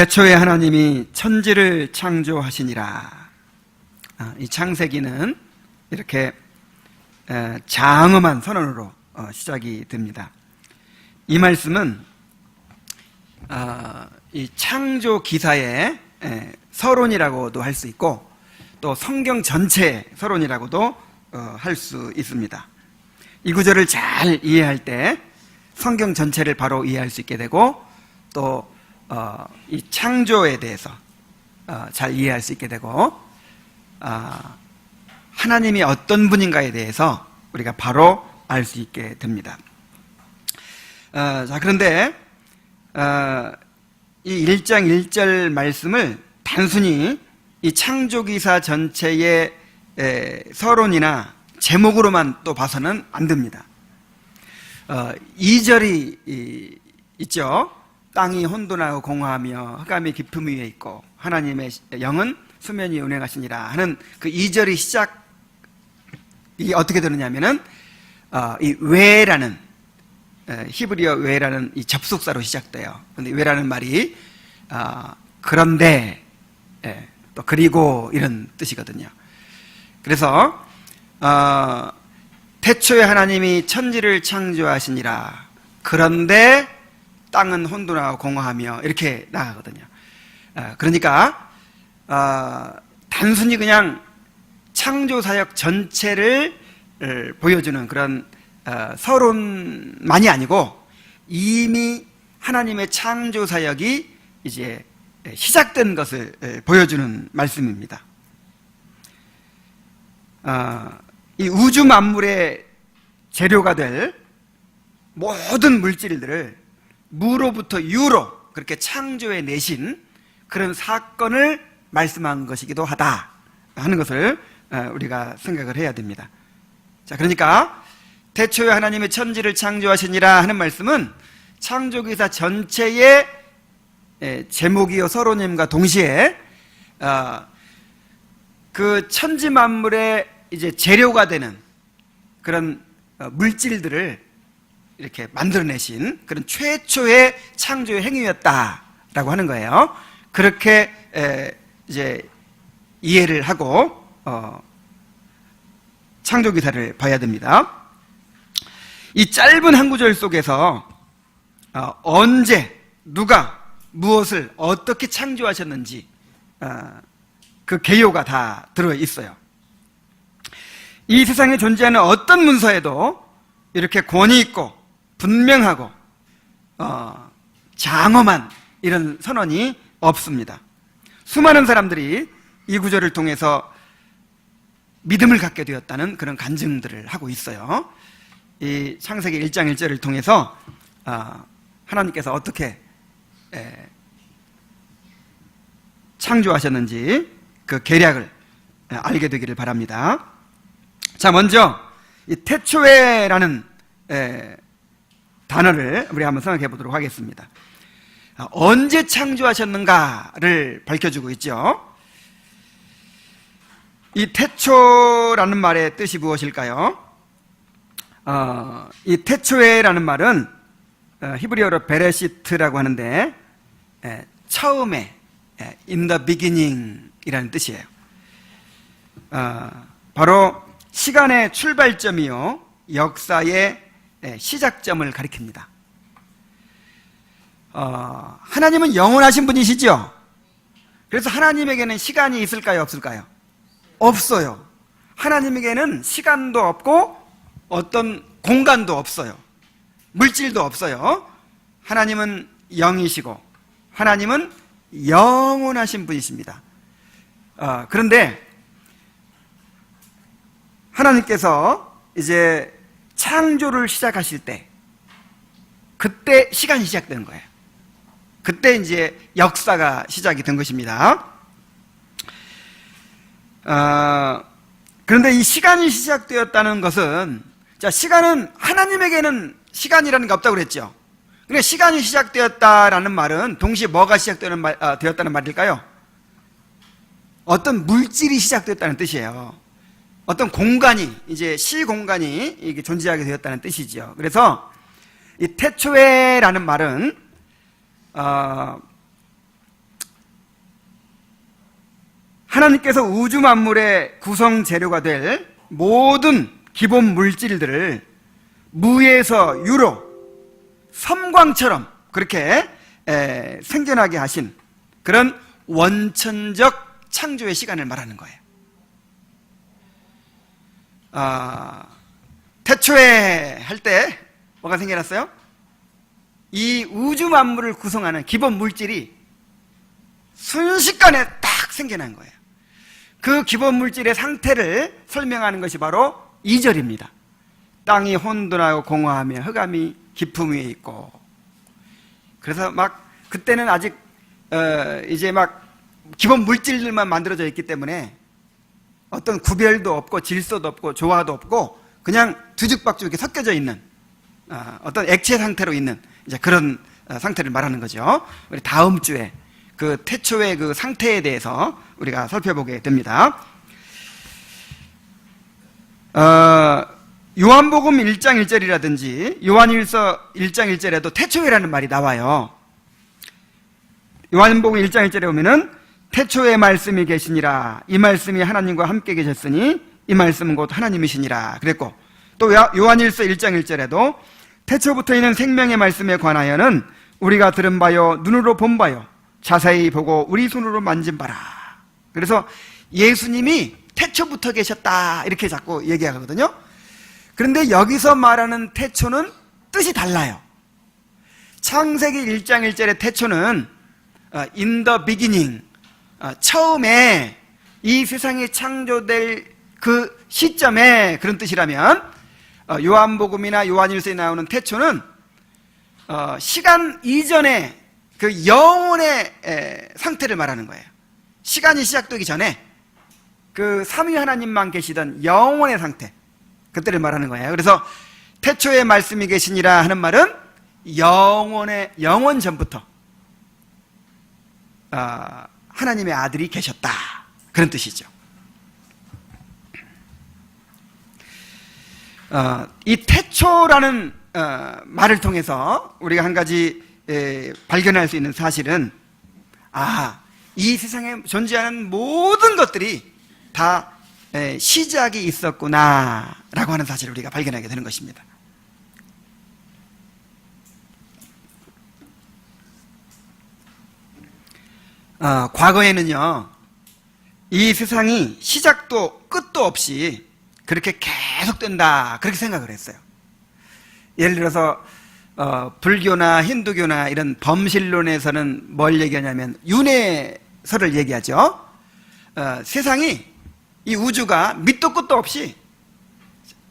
태초에 하나님이 천지를 창조하시니라. 이 창세기는 이렇게 장엄한 선언으로 시작이 됩니다. 이 말씀은 이 창조 기사의 서론이라고도 할 수 있고, 또 성경 전체의 서론이라고도 할 수 있습니다. 이 구절을 잘 이해할 때 성경 전체를 바로 이해할 수 있게 되고, 또 이 창조에 대해서 잘 이해할 수 있게 되고, 하나님이 어떤 분인가에 대해서 우리가 바로 알 수 있게 됩니다. 자, 그런데 이 1장 1절 말씀을 단순히 이 창조기사 전체의 서론이나 제목으로만 또 봐서는 안 됩니다. 2절이 있죠. 땅이 혼돈하고 공허하며 흑암이 깊음 위에 있고 하나님의 영은 수면 위에 운행하시니라 하는 그 2절이 시작이 어떻게 되느냐면은 이 왜라는 히브리어 왜라는 이 접속사로 시작돼요. 근데 왜라는 말이 그런데 또 그리고 이런 뜻이거든요. 그래서 태초에 하나님이 천지를 창조하시니라. 그런데 땅은 혼돈하고 공허하며 이렇게 나가거든요. 그러니까 단순히 그냥 창조사역 전체를 보여주는 그런 서론만이 아니고, 이미 하나님의 창조사역이 이제 시작된 것을 보여주는 말씀입니다. 이 우주 만물의 재료가 될 모든 물질들을 무로부터 유로 그렇게 창조해 내신 그런 사건을 말씀한 것이기도 하다 하는 것을 우리가 생각을 해야 됩니다. 자, 그러니까 태초에 하나님의 천지를 창조하시니라 하는 말씀은 창조기사 전체의 제목이요 서론임과 동시에 그 천지 만물의 이제 재료가 되는 그런 물질들을 이렇게 만들어내신 그런 최초의 창조의 행위였다라고 하는 거예요. 그렇게 이제 이해를 하고 창조기사를 봐야 됩니다. 이 짧은 한 구절 속에서 언제 누가 무엇을 어떻게 창조하셨는지 그 개요가 다 들어있어요. 이 세상에 존재하는 어떤 문서에도 이렇게 권위 있고 분명하고 장엄한 이런 선언이 없습니다. 수많은 사람들이 이 구절을 통해서 믿음을 갖게 되었다는 그런 간증들을 하고 있어요. 이 창세기 1장 1절을 통해서 하나님께서 어떻게 창조하셨는지 그 계략을 알게 되기를 바랍니다. 자, 먼저 이 태초에라는 단어를 우리 한번 생각해 보도록 하겠습니다. 언제 창조하셨는가를 밝혀주고 있죠. 이 태초라는 말의 뜻이 무엇일까요? 이 태초에라는 말은 히브리어로 베레시트라고 하는데 처음에 in the beginning 이라는 뜻이에요. 바로 시간의 출발점이요 역사의 시작점을 가리킵니다. 하나님은 영원하신 분이시죠? 그래서 하나님에게는 시간이 있을까요, 없을까요? 없어요. 하나님에게는 시간도 없고 어떤 공간도 없어요. 물질도 없어요. 하나님은 영이시고 하나님은 영원하신 분이십니다. 그런데 하나님께서 이제 창조를 시작하실 때 그때 시간이 시작되는 거예요. 그때 이제 역사가 시작이 된 것입니다. 그런데 이 시간이 시작되었다는 것은, 자, 시간은 하나님에게는 시간이라는 게 없다고 그랬죠. 그러니까 시간이 시작되었다라는 말은 동시에 뭐가 되었다는 말일까요? 어떤 물질이 시작되었다는 뜻이에요. 어떤 공간이, 이제 시공간이 이게 존재하게 되었다는 뜻이죠. 그래서 이 태초에라는 말은 하나님께서 우주 만물의 구성 재료가 될 모든 기본 물질들을 무에서 유로, 섬광처럼 그렇게 생겨나게 하신 그런 원천적 창조의 시간을 말하는 거예요. 태초에 할 때 뭐가 생겨났어요? 이 우주 만물을 구성하는 기본 물질이 순식간에 딱 생겨난 거예요. 그 기본 물질의 상태를 설명하는 것이 바로 2절입니다. 땅이 혼돈하고 공허하며 흑암이 깊음 위에 있고. 그래서 막 그때는 아직 이제 막 기본 물질들만 만들어져 있기 때문에 어떤 구별도 없고 질서도 없고 조화도 없고 그냥 뒤죽박죽 이렇게 섞여져 있는 어떤 액체 상태로 있는 이제 그런 상태를 말하는 거죠. 우리 다음 주에 그 태초의 그 상태에 대해서 우리가 살펴보게 됩니다. 요한복음 1장 1절이라든지 요한일서 1장 1절에도 태초에라는 말이 나와요. 요한복음 1장 1절에 보면은 태초에 말씀이 계시니라. 이 말씀이 하나님과 함께 계셨으니 이 말씀은 곧 하나님이시니라 그랬고, 또 요한일서 1장 1절에도 태초부터 있는 생명의 말씀에 관하여는 우리가 들은 바요 눈으로 본 바요 자세히 보고 우리 손으로 만진 바라. 그래서 예수님이 태초부터 계셨다 이렇게 자꾸 얘기하거든요. 그런데 여기서 말하는 태초는 뜻이 달라요. 창세기 1장 1절의 태초는 in the beginning, 처음에 이 세상이 창조될 그 시점에 그런 뜻이라면, 요한복음이나 요한일서에 나오는 태초는 시간 이전의 그 영혼의 상태를 말하는 거예요. 시간이 시작되기 전에 그 삼위 하나님만 계시던 영혼의 상태, 그때를 말하는 거예요. 그래서 태초에 말씀이 계시니라 하는 말은 영원 전부터 하나님의 아들이 계셨다 그런 뜻이죠. 이 태초라는 말을 통해서 우리가 한 가지 발견할 수 있는 사실은, 이 세상에 존재하는 모든 것들이 다 시작이 있었구나 라고 하는 사실을 우리가 발견하게 되는 것입니다. 과거에는요, 이 세상이 시작도 끝도 없이 그렇게 계속된다 그렇게 생각을 했어요. 예를 들어서 불교나 힌두교나 이런 범실론에서는 뭘 얘기하냐면 윤회설을 얘기하죠. 세상이, 이 우주가 밑도 끝도 없이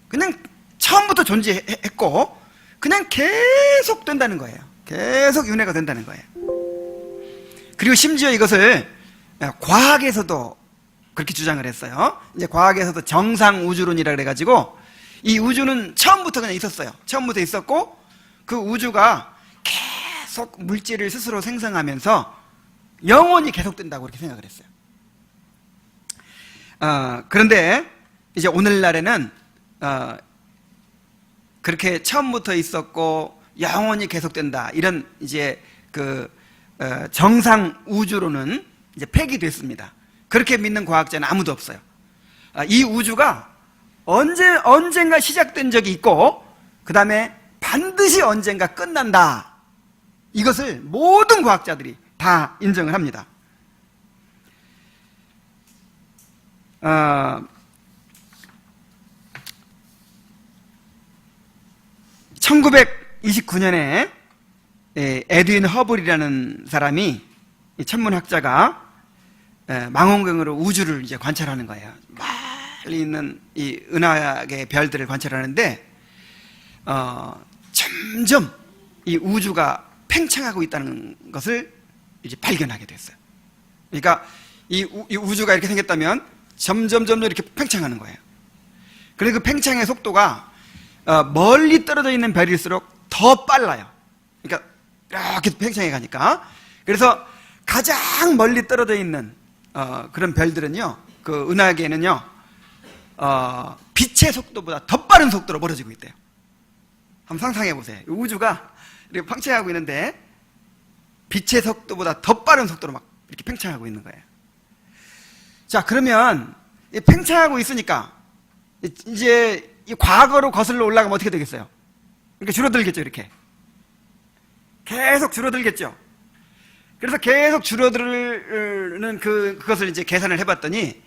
그냥 처음부터 존재했고 그냥 계속 된다는 거예요. 계속 윤회가 된다는 거예요. 그리고 심지어 이것을 과학에서도 그렇게 주장을 했어요. 이제 과학에서도 정상 우주론이라 그래가지고 이 우주는 처음부터 그냥 있었어요. 처음부터 있었고 그 우주가 계속 물질을 스스로 생성하면서 영원히 계속된다고 그렇게 생각을 했어요. 그런데 이제 오늘날에는 그렇게 처음부터 있었고 영원히 계속된다 이런 이제 그 정상 우주론은 이제 폐기됐습니다. 그렇게 믿는 과학자는 아무도 없어요. 이 우주가 언젠가 시작된 적이 있고 그 다음에 반드시 언젠가 끝난다, 이것을 모든 과학자들이 다 인정을 합니다. 1929년에 에드윈 허블이라는 사람이, 천문학자가 망원경으로 우주를 이제 관찰하는 거예요. 멀리 있는 이 은하계 별들을 관찰하는데 점점 이 우주가 팽창하고 있다는 것을 이제 발견하게 됐어요. 그러니까 이 우주가 이렇게 생겼다면 점점 이렇게 팽창하는 거예요. 그리고 그 팽창의 속도가 멀리 떨어져 있는 별일수록 더 빨라요. 그러니까 이렇게 팽창해 가니까. 그래서 가장 멀리 떨어져 있는 그런 별들은요, 그 은하계에는요, 빛의 속도보다 더 빠른 속도로 멀어지고 있대요. 한번 상상해 보세요. 우주가 이렇게 팽창하고 있는데 빛의 속도보다 더 빠른 속도로 막 이렇게 팽창하고 있는 거예요. 자, 그러면 팽창하고 있으니까 이제 이 과거로 거슬러 올라가면 어떻게 되겠어요? 그러니까 줄어들겠죠. 이렇게 계속 줄어들겠죠. 그래서 계속 줄어드는 그것을 이제 계산을 해봤더니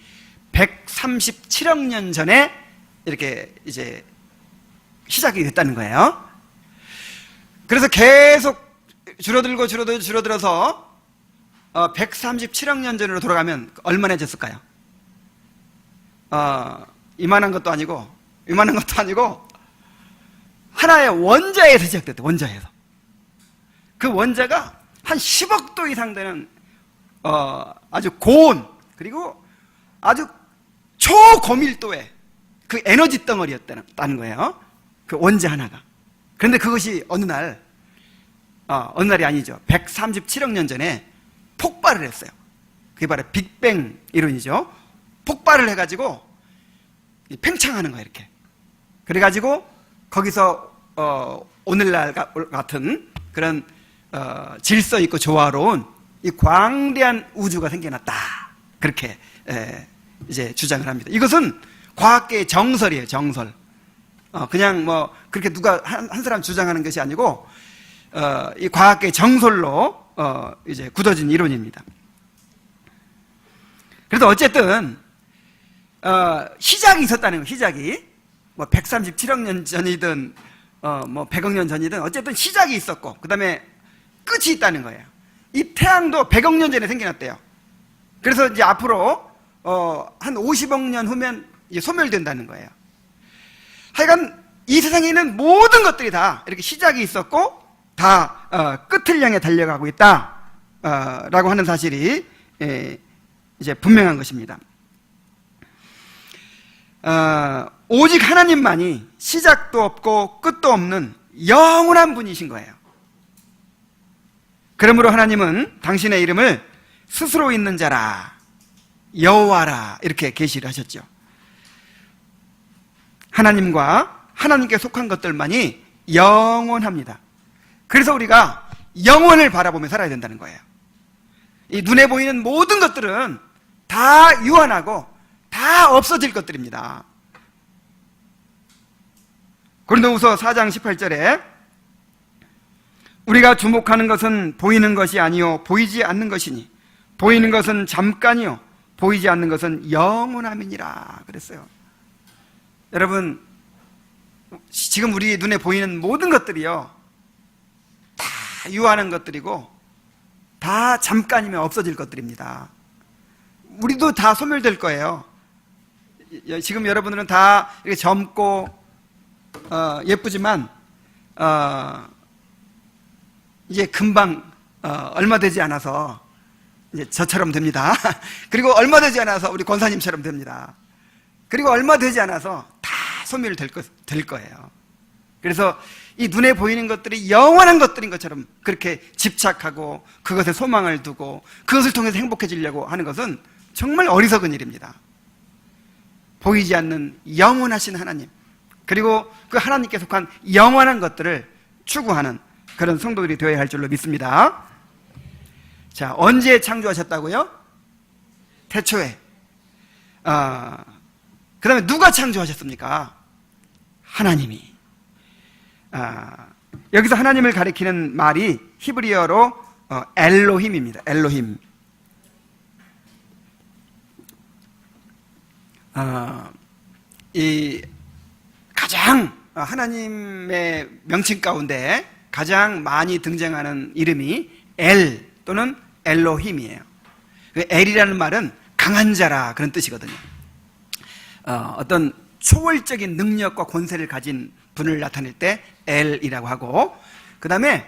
137억 년 전에 이렇게 이제 시작이 됐다는 거예요. 그래서 계속 줄어들어서 137억 년 전으로 돌아가면 얼마나 졌을까요? 이만한 것도 아니고 하나의 원자에서 시작됐대. 원자에서. 그 원자가 한 10억 도 이상 되는 아주 고온, 그리고 아주 초고밀도의 그 에너지 덩어리였다는 거예요. 그 원자 하나가. 그런데 그것이 어느 날이 아니죠. 137억 년 전에 폭발을 했어요. 그게 바로 빅뱅 이론이죠. 폭발을 해가지고 팽창하는 거예요. 이렇게. 그래가지고 거기서 오늘날 같은 그런 질서 있고 조화로운 이 광대한 우주가 생겨났다. 그렇게 이제 주장을 합니다. 이것은 과학계의 정설이에요. 정설. 그냥 뭐 그렇게 누가 한 사람 주장하는 것이 아니고 이 과학계의 정설로 이제 굳어진 이론입니다. 그래서 어쨌든 시작이 있었다는 거예요. 시작이 뭐 137억 년 전이든 뭐 100억 년 전이든 어쨌든 시작이 있었고 그 다음에 끝이 있다는 거예요. 이 태양도 100억 년 전에 생겨났대요. 그래서 이제 앞으로 한 50억 년 후면 이제 소멸된다는 거예요. 하여간 이 세상에 있는 모든 것들이 다 이렇게 시작이 있었고 다 끝을 향해 달려가고 있다 라고 하는 사실이 이제 분명한 것입니다. 오직 하나님만이 시작도 없고 끝도 없는 영원한 분이신 거예요. 그러므로 하나님은 당신의 이름을 스스로 있는 자라, 여호와라 이렇게 계시를 하셨죠. 하나님과 하나님께 속한 것들만이 영원합니다. 그래서 우리가 영원을 바라보며 살아야 된다는 거예요. 이 눈에 보이는 모든 것들은 다 유한하고 다 없어질 것들입니다. 고린도후서 4장 18절에 우리가 주목하는 것은 보이는 것이 아니요 보이지 않는 것이니 보이는 것은 잠깐이요 보이지 않는 것은 영원함이니라 그랬어요. 여러분, 지금 우리 눈에 보이는 모든 것들이요 다 유한한 것들이고 다 잠깐이면 없어질 것들입니다. 우리도 다 소멸될 거예요. 지금 여러분들은 다 이렇게 젊고 예쁘지만 이제 금방 얼마 되지 않아서 이제 저처럼 됩니다. 그리고 얼마 되지 않아서 우리 권사님처럼 됩니다. 그리고 얼마 되지 않아서 다 소멸될 거예요. 그래서 이 눈에 보이는 것들이 영원한 것들인 것처럼 그렇게 집착하고 그것에 소망을 두고 그것을 통해서 행복해지려고 하는 것은 정말 어리석은 일입니다. 보이지 않는 영원하신 하나님, 그리고 그 하나님께 속한 영원한 것들을 추구하는 그런 성도들이 되어야 할 줄로 믿습니다. 자, 언제 창조하셨다고요? 태초에. 그 다음에 누가 창조하셨습니까? 하나님이. 여기서 하나님을 가리키는 말이 히브리어로 엘로힘입니다. 엘로힘. 이 가장 하나님의 명칭 가운데 가장 많이 등장하는 이름이 엘 또는 엘로힘이에요. 엘이라는 말은 강한 자라 그런 뜻이거든요. 어떤 초월적인 능력과 권세를 가진 분을 나타낼 때 엘이라고 하고, 그 다음에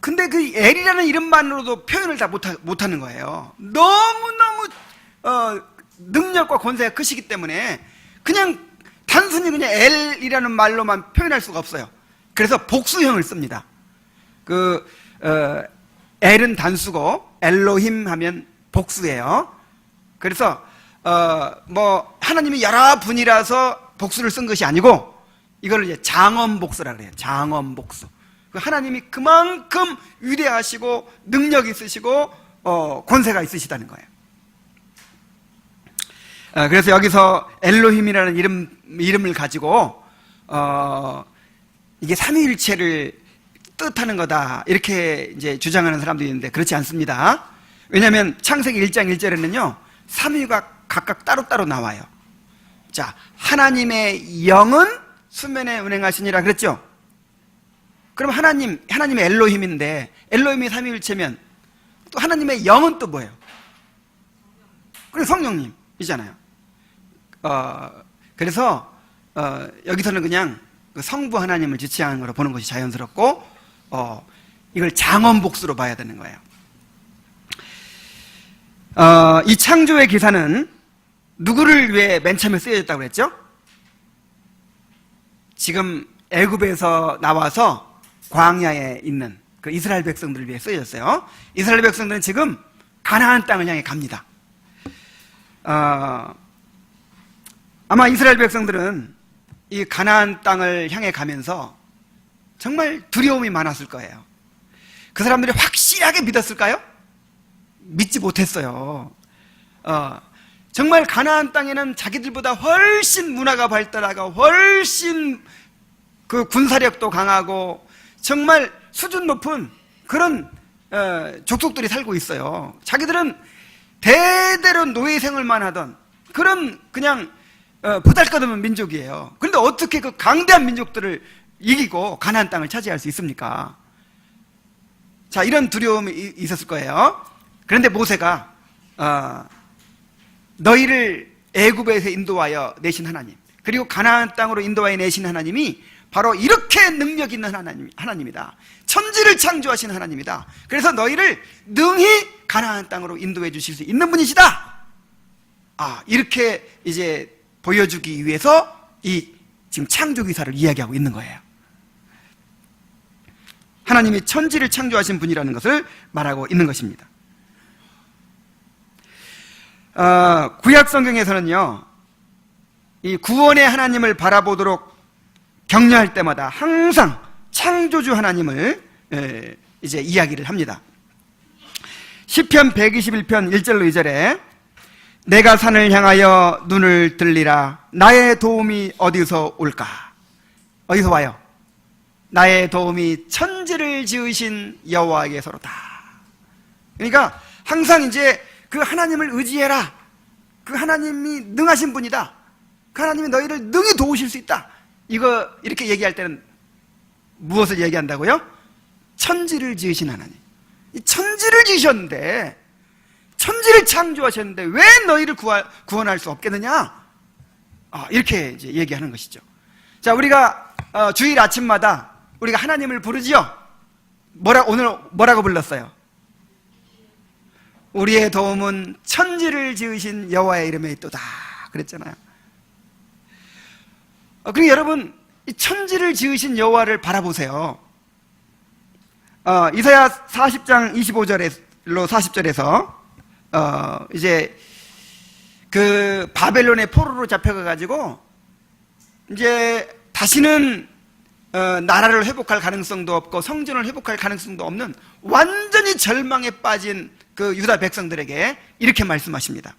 근데 그 엘이라는 이름만으로도 표현을 다 못하는 거예요. 너무너무 능력과 권세가 크시기 때문에 그냥 단순히 그냥 엘이라는 말로만 표현할 수가 없어요. 그래서 복수형을 씁니다. 엘은 단수고 엘로힘 하면 복수예요. 그래서 뭐 하나님이 여러 분이라서 복수를 쓴 것이 아니고 이걸 이제 장엄복수라 그래요. 장엄복수. 하나님이 그만큼 위대하시고 능력 있으시고 권세가 있으시다는 거예요. 그래서 여기서 엘로힘이라는 이름을 가지고 이게 삼위일체를 뜻하는 거다 이렇게 이제 주장하는 사람도 있는데 그렇지 않습니다. 왜냐하면 창세기 1장 1절에는요 삼위가 각각 따로따로 나와요. 자, 하나님의 영은 수면에 운행하시니라 그랬죠. 그럼 하나님의 엘로힘인데 엘로힘이 삼위일체면 또 하나님의 영은 또 뭐예요? 그럼 성령님이잖아요. 그래서 여기서는 그냥 그 성부 하나님을 지칭하는 거로 보는 것이 자연스럽고 이걸 장원복수로 봐야 되는 거예요. 이 창조의 기사는 누구를 위해 맨 처음에 쓰여졌다고 그랬죠? 지금 애굽에서 나와서 광야에 있는 그 이스라엘 백성들을 위해 쓰여졌어요. 이스라엘 백성들은 지금 가나안 땅을 향해 갑니다. 아마 이스라엘 백성들은 이 가나안 땅을 향해 가면서 정말 두려움이 많았을 거예요. 그 사람들이 확실하게 믿었을까요? 믿지 못했어요. 정말 가나안 땅에는 자기들보다 훨씬 문화가 발달하고 훨씬 그 군사력도 강하고 정말 수준 높은 그런 족속들이 살고 있어요. 자기들은 대대로 노예 생활만 하던 그런 그냥 보잘것없는 민족이에요. 그런데 어떻게 그 강대한 민족들을 이기고 가나안 땅을 차지할 수 있습니까? 자, 이런 두려움이 있었을 거예요. 그런데 모세가 너희를 애굽에서 인도하여 내신 하나님, 그리고 가나안 땅으로 인도하여 내신 하나님이 바로 이렇게 능력 있는 하나님이다. 천지를 창조하신 하나님이다. 그래서 너희를 능히 가나안 땅으로 인도해 주실 수 있는 분이시다. 이렇게 이제 보여주기 위해서 이 지금 창조 기사를 이야기하고 있는 거예요. 하나님이 천지를 창조하신 분이라는 것을 말하고 있는 것입니다. 구약 성경에서는요, 이 구원의 하나님을 바라보도록 격려할 때마다 항상 창조주 하나님을 이제 이야기를 합니다. 시편 121편 1절로 2절에 내가 산을 향하여 눈을 들리라. 나의 도움이 어디서 올까? 어디서 와요? 나의 도움이 천지를 지으신 여호와에게서로다. 그러니까 항상 이제 그 하나님을 의지해라. 그 하나님이 능하신 분이다. 그 하나님이 너희를 능히 도우실 수 있다. 이렇게 얘기할 때는 무엇을 얘기한다고요? 천지를 지으신 하나님. 이 천지를 지으셨는데, 천지를 창조하셨는데 왜 너희를 구원할 수 없겠느냐? 이렇게 이제 얘기하는 것이죠. 자, 우리가 주일 아침마다 우리가 하나님을 부르지요. 오늘 뭐라고 불렀어요? 우리의 도움은 천지를 지으신 여호와의 이름에 있도다 그랬잖아요. 그리고 여러분, 이 천지를 지으신 여호와를 바라보세요. 이사야 40장 25절로 40절에서 이제 그 바벨론의 포로로 잡혀가가지고 이제 다시는 나라를 회복할 가능성도 없고 성전을 회복할 가능성도 없는 완전히 절망에 빠진 그 유다 백성들에게 이렇게 말씀하십니다.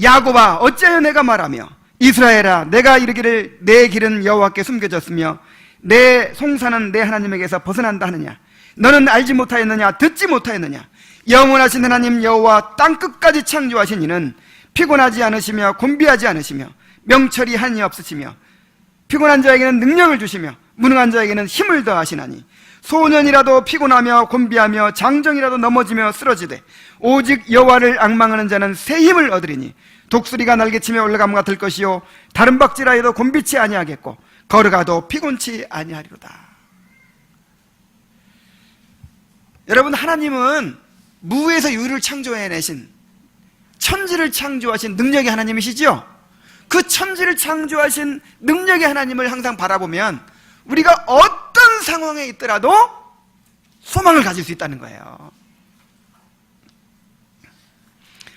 야곱아, 어찌하여 내가 말하며 이스라엘아, 내가 이르기를 내 길은 여호와께 숨겨졌으며 내 송사는 내 하나님에게서 벗어난다 하느냐? 너는 알지 못하였느냐? 듣지 못하였느냐? 영원하신 하나님 여호와 땅끝까지 창조하신 이는 피곤하지 않으시며 곤비하지 않으시며 명철이 한이 없으시며 피곤한 자에게는 능력을 주시며 무능한 자에게는 힘을 더하시나니 소년이라도 피곤하며 곤비하며 장정이라도 넘어지며 쓰러지되 오직 여호와를 앙망하는 자는 새 힘을 얻으리니 독수리가 날개치며 올라감과 들 것이요 다른 박질하여도 곤비치 아니하겠고 걸어가도 피곤치 아니하리로다. 여러분, 하나님은 무에서 유를 창조해내신 천지를 창조하신 능력의 하나님이시죠? 그 천지를 창조하신 능력의 하나님을 항상 바라보면 우리가 어떤 상황에 있더라도 소망을 가질 수 있다는 거예요.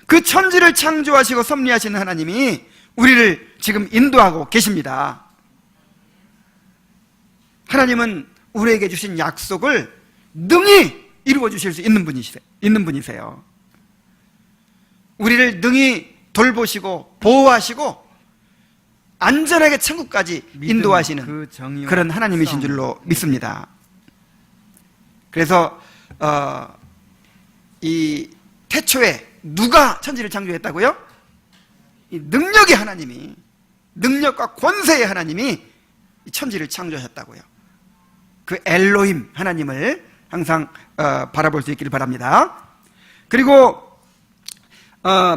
그 천지를 창조하시고 섭리하시는 하나님이 우리를 지금 인도하고 계십니다. 하나님은 우리에게 주신 약속을 능히 이루어 주실 수 있는 분이세요. 우리를 능히 돌보시고 보호하시고 안전하게 천국까지 인도하시는 그런 하나님이신 줄로 믿습니다. 그래서 이 태초에 누가 천지를 창조했다고요? 이 능력의 하나님이, 능력과 권세의 하나님이 천지를 창조하셨다고요. 그 엘로힘 하나님을 항상 바라볼 수 있기를 바랍니다. 그리고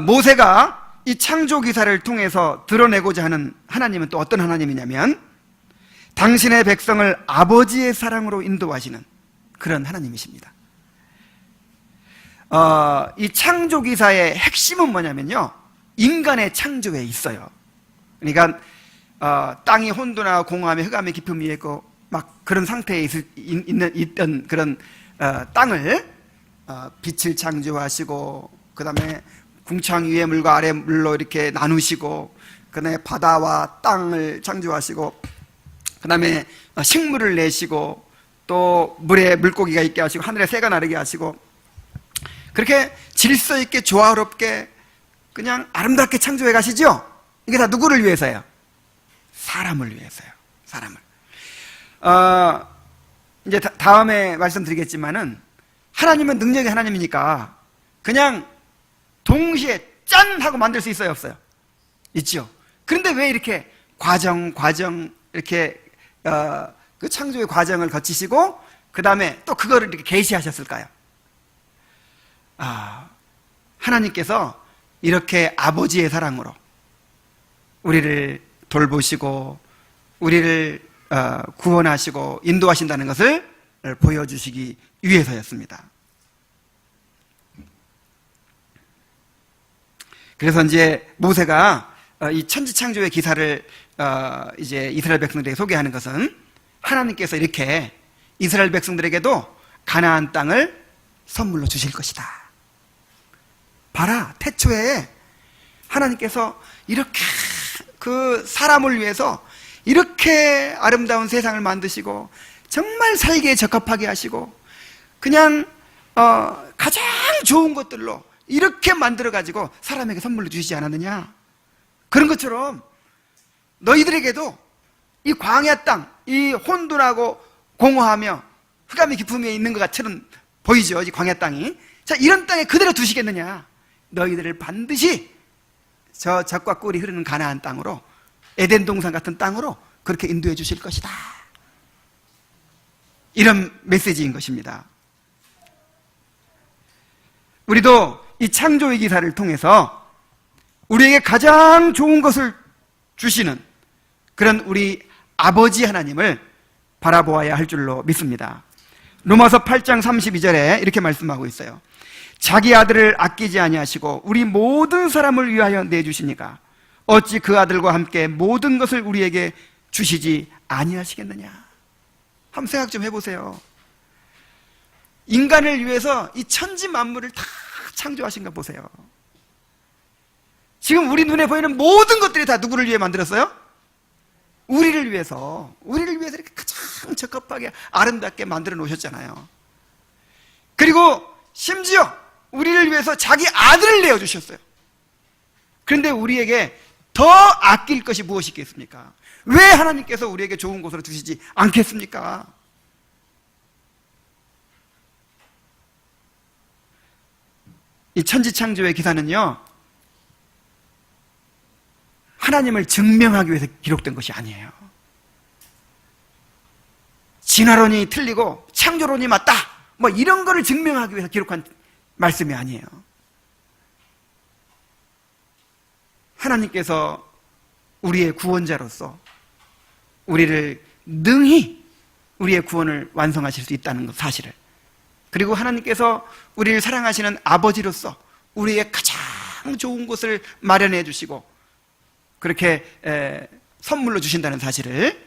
모세가 이 창조 기사를 통해서 드러내고자 하는 하나님은 또 어떤 하나님이냐면 당신의 백성을 아버지의 사랑으로 인도하시는 그런 하나님이십니다. 이 창조 기사의 핵심은 뭐냐면요, 인간의 창조에 있어요. 그러니까 땅이 혼돈하고 공허하며 흑암의 깊음 위에 있고 막 그런 상태에 있던 그런 땅을 빛을 창조하시고, 그 다음에 궁창 위의 물과 아래 물로 이렇게 나누시고, 그 다음에 바다와 땅을 창조하시고, 그 다음에 식물을 내시고, 또 물에 물고기가 있게 하시고, 하늘에 새가 나르게 하시고, 그렇게 질서 있게 조화롭게 그냥 아름답게 창조해 가시죠? 이게 다 누구를 위해서예요? 사람을 위해서요. 사람을. 이제 다음에 말씀드리겠지만은 하나님은 능력의 하나님이니까 그냥 동시에 짠! 하고 만들 수 있어요, 없어요? 있죠. 그런데 왜 이렇게 과정 이렇게 그 창조의 과정을 거치시고 그 다음에 또 그거를 이렇게 계시하셨을까요? 하나님께서 이렇게 아버지의 사랑으로 우리를 돌보시고 우리를 구원하시고 인도하신다는 것을 보여주시기 위해서였습니다. 그래서 이제 모세가 이 천지창조의 기사를 이제 이스라엘 백성들에게 소개하는 것은 하나님께서 이렇게 이스라엘 백성들에게도 가나안 땅을 선물로 주실 것이다. 봐라, 태초에 하나님께서 이렇게 그 사람을 위해서 이렇게 아름다운 세상을 만드시고 정말 살기에 적합하게 하시고 그냥 가장 좋은 것들로 이렇게 만들어가지고 사람에게 선물로 주시지 않았느냐. 그런 것처럼 너희들에게도 이 광야 땅, 이 혼돈하고 공허하며 흑암의 깊음 위에 있는 것 같처럼 보이죠, 이 광야 땅이. 자, 이런 땅에 그대로 두시겠느냐. 너희들을 반드시 저 젖과 꿀이 흐르는 가나안 땅으로, 에덴 동산 같은 땅으로 그렇게 인도해 주실 것이다. 이런 메시지인 것입니다. 우리도 이 창조의 기사를 통해서 우리에게 가장 좋은 것을 주시는 그런 우리 아버지 하나님을 바라보아야 할 줄로 믿습니다. 로마서 8장 32절에 이렇게 말씀하고 있어요. 자기 아들을 아끼지 아니하시고 우리 모든 사람을 위하여 내주시니까 어찌 그 아들과 함께 모든 것을 우리에게 주시지 아니하시겠느냐. 한번 생각 좀 해보세요. 인간을 위해서 이 천지 만물을 다 창조하신 거 보세요. 지금 우리 눈에 보이는 모든 것들이 다 누구를 위해 만들었어요? 우리를 위해서 이렇게 가장 적합하게 아름답게 만들어 놓으셨잖아요. 그리고 심지어 우리를 위해서 자기 아들을 내어주셨어요. 그런데 우리에게 더 아낄 것이 무엇이 있겠습니까? 왜 하나님께서 우리에게 좋은 곳으로 주시지 않겠습니까? 이 천지창조의 기사는요, 하나님을 증명하기 위해서 기록된 것이 아니에요. 진화론이 틀리고 창조론이 맞다, 뭐 이런 거를 증명하기 위해서 기록한 말씀이 아니에요. 하나님께서 우리의 구원자로서 우리를 능히 우리의 구원을 완성하실 수 있다는 것 사실을, 그리고 하나님께서 우리를 사랑하시는 아버지로서 우리의 가장 좋은 곳을 마련해 주시고 그렇게 선물로 주신다는 사실을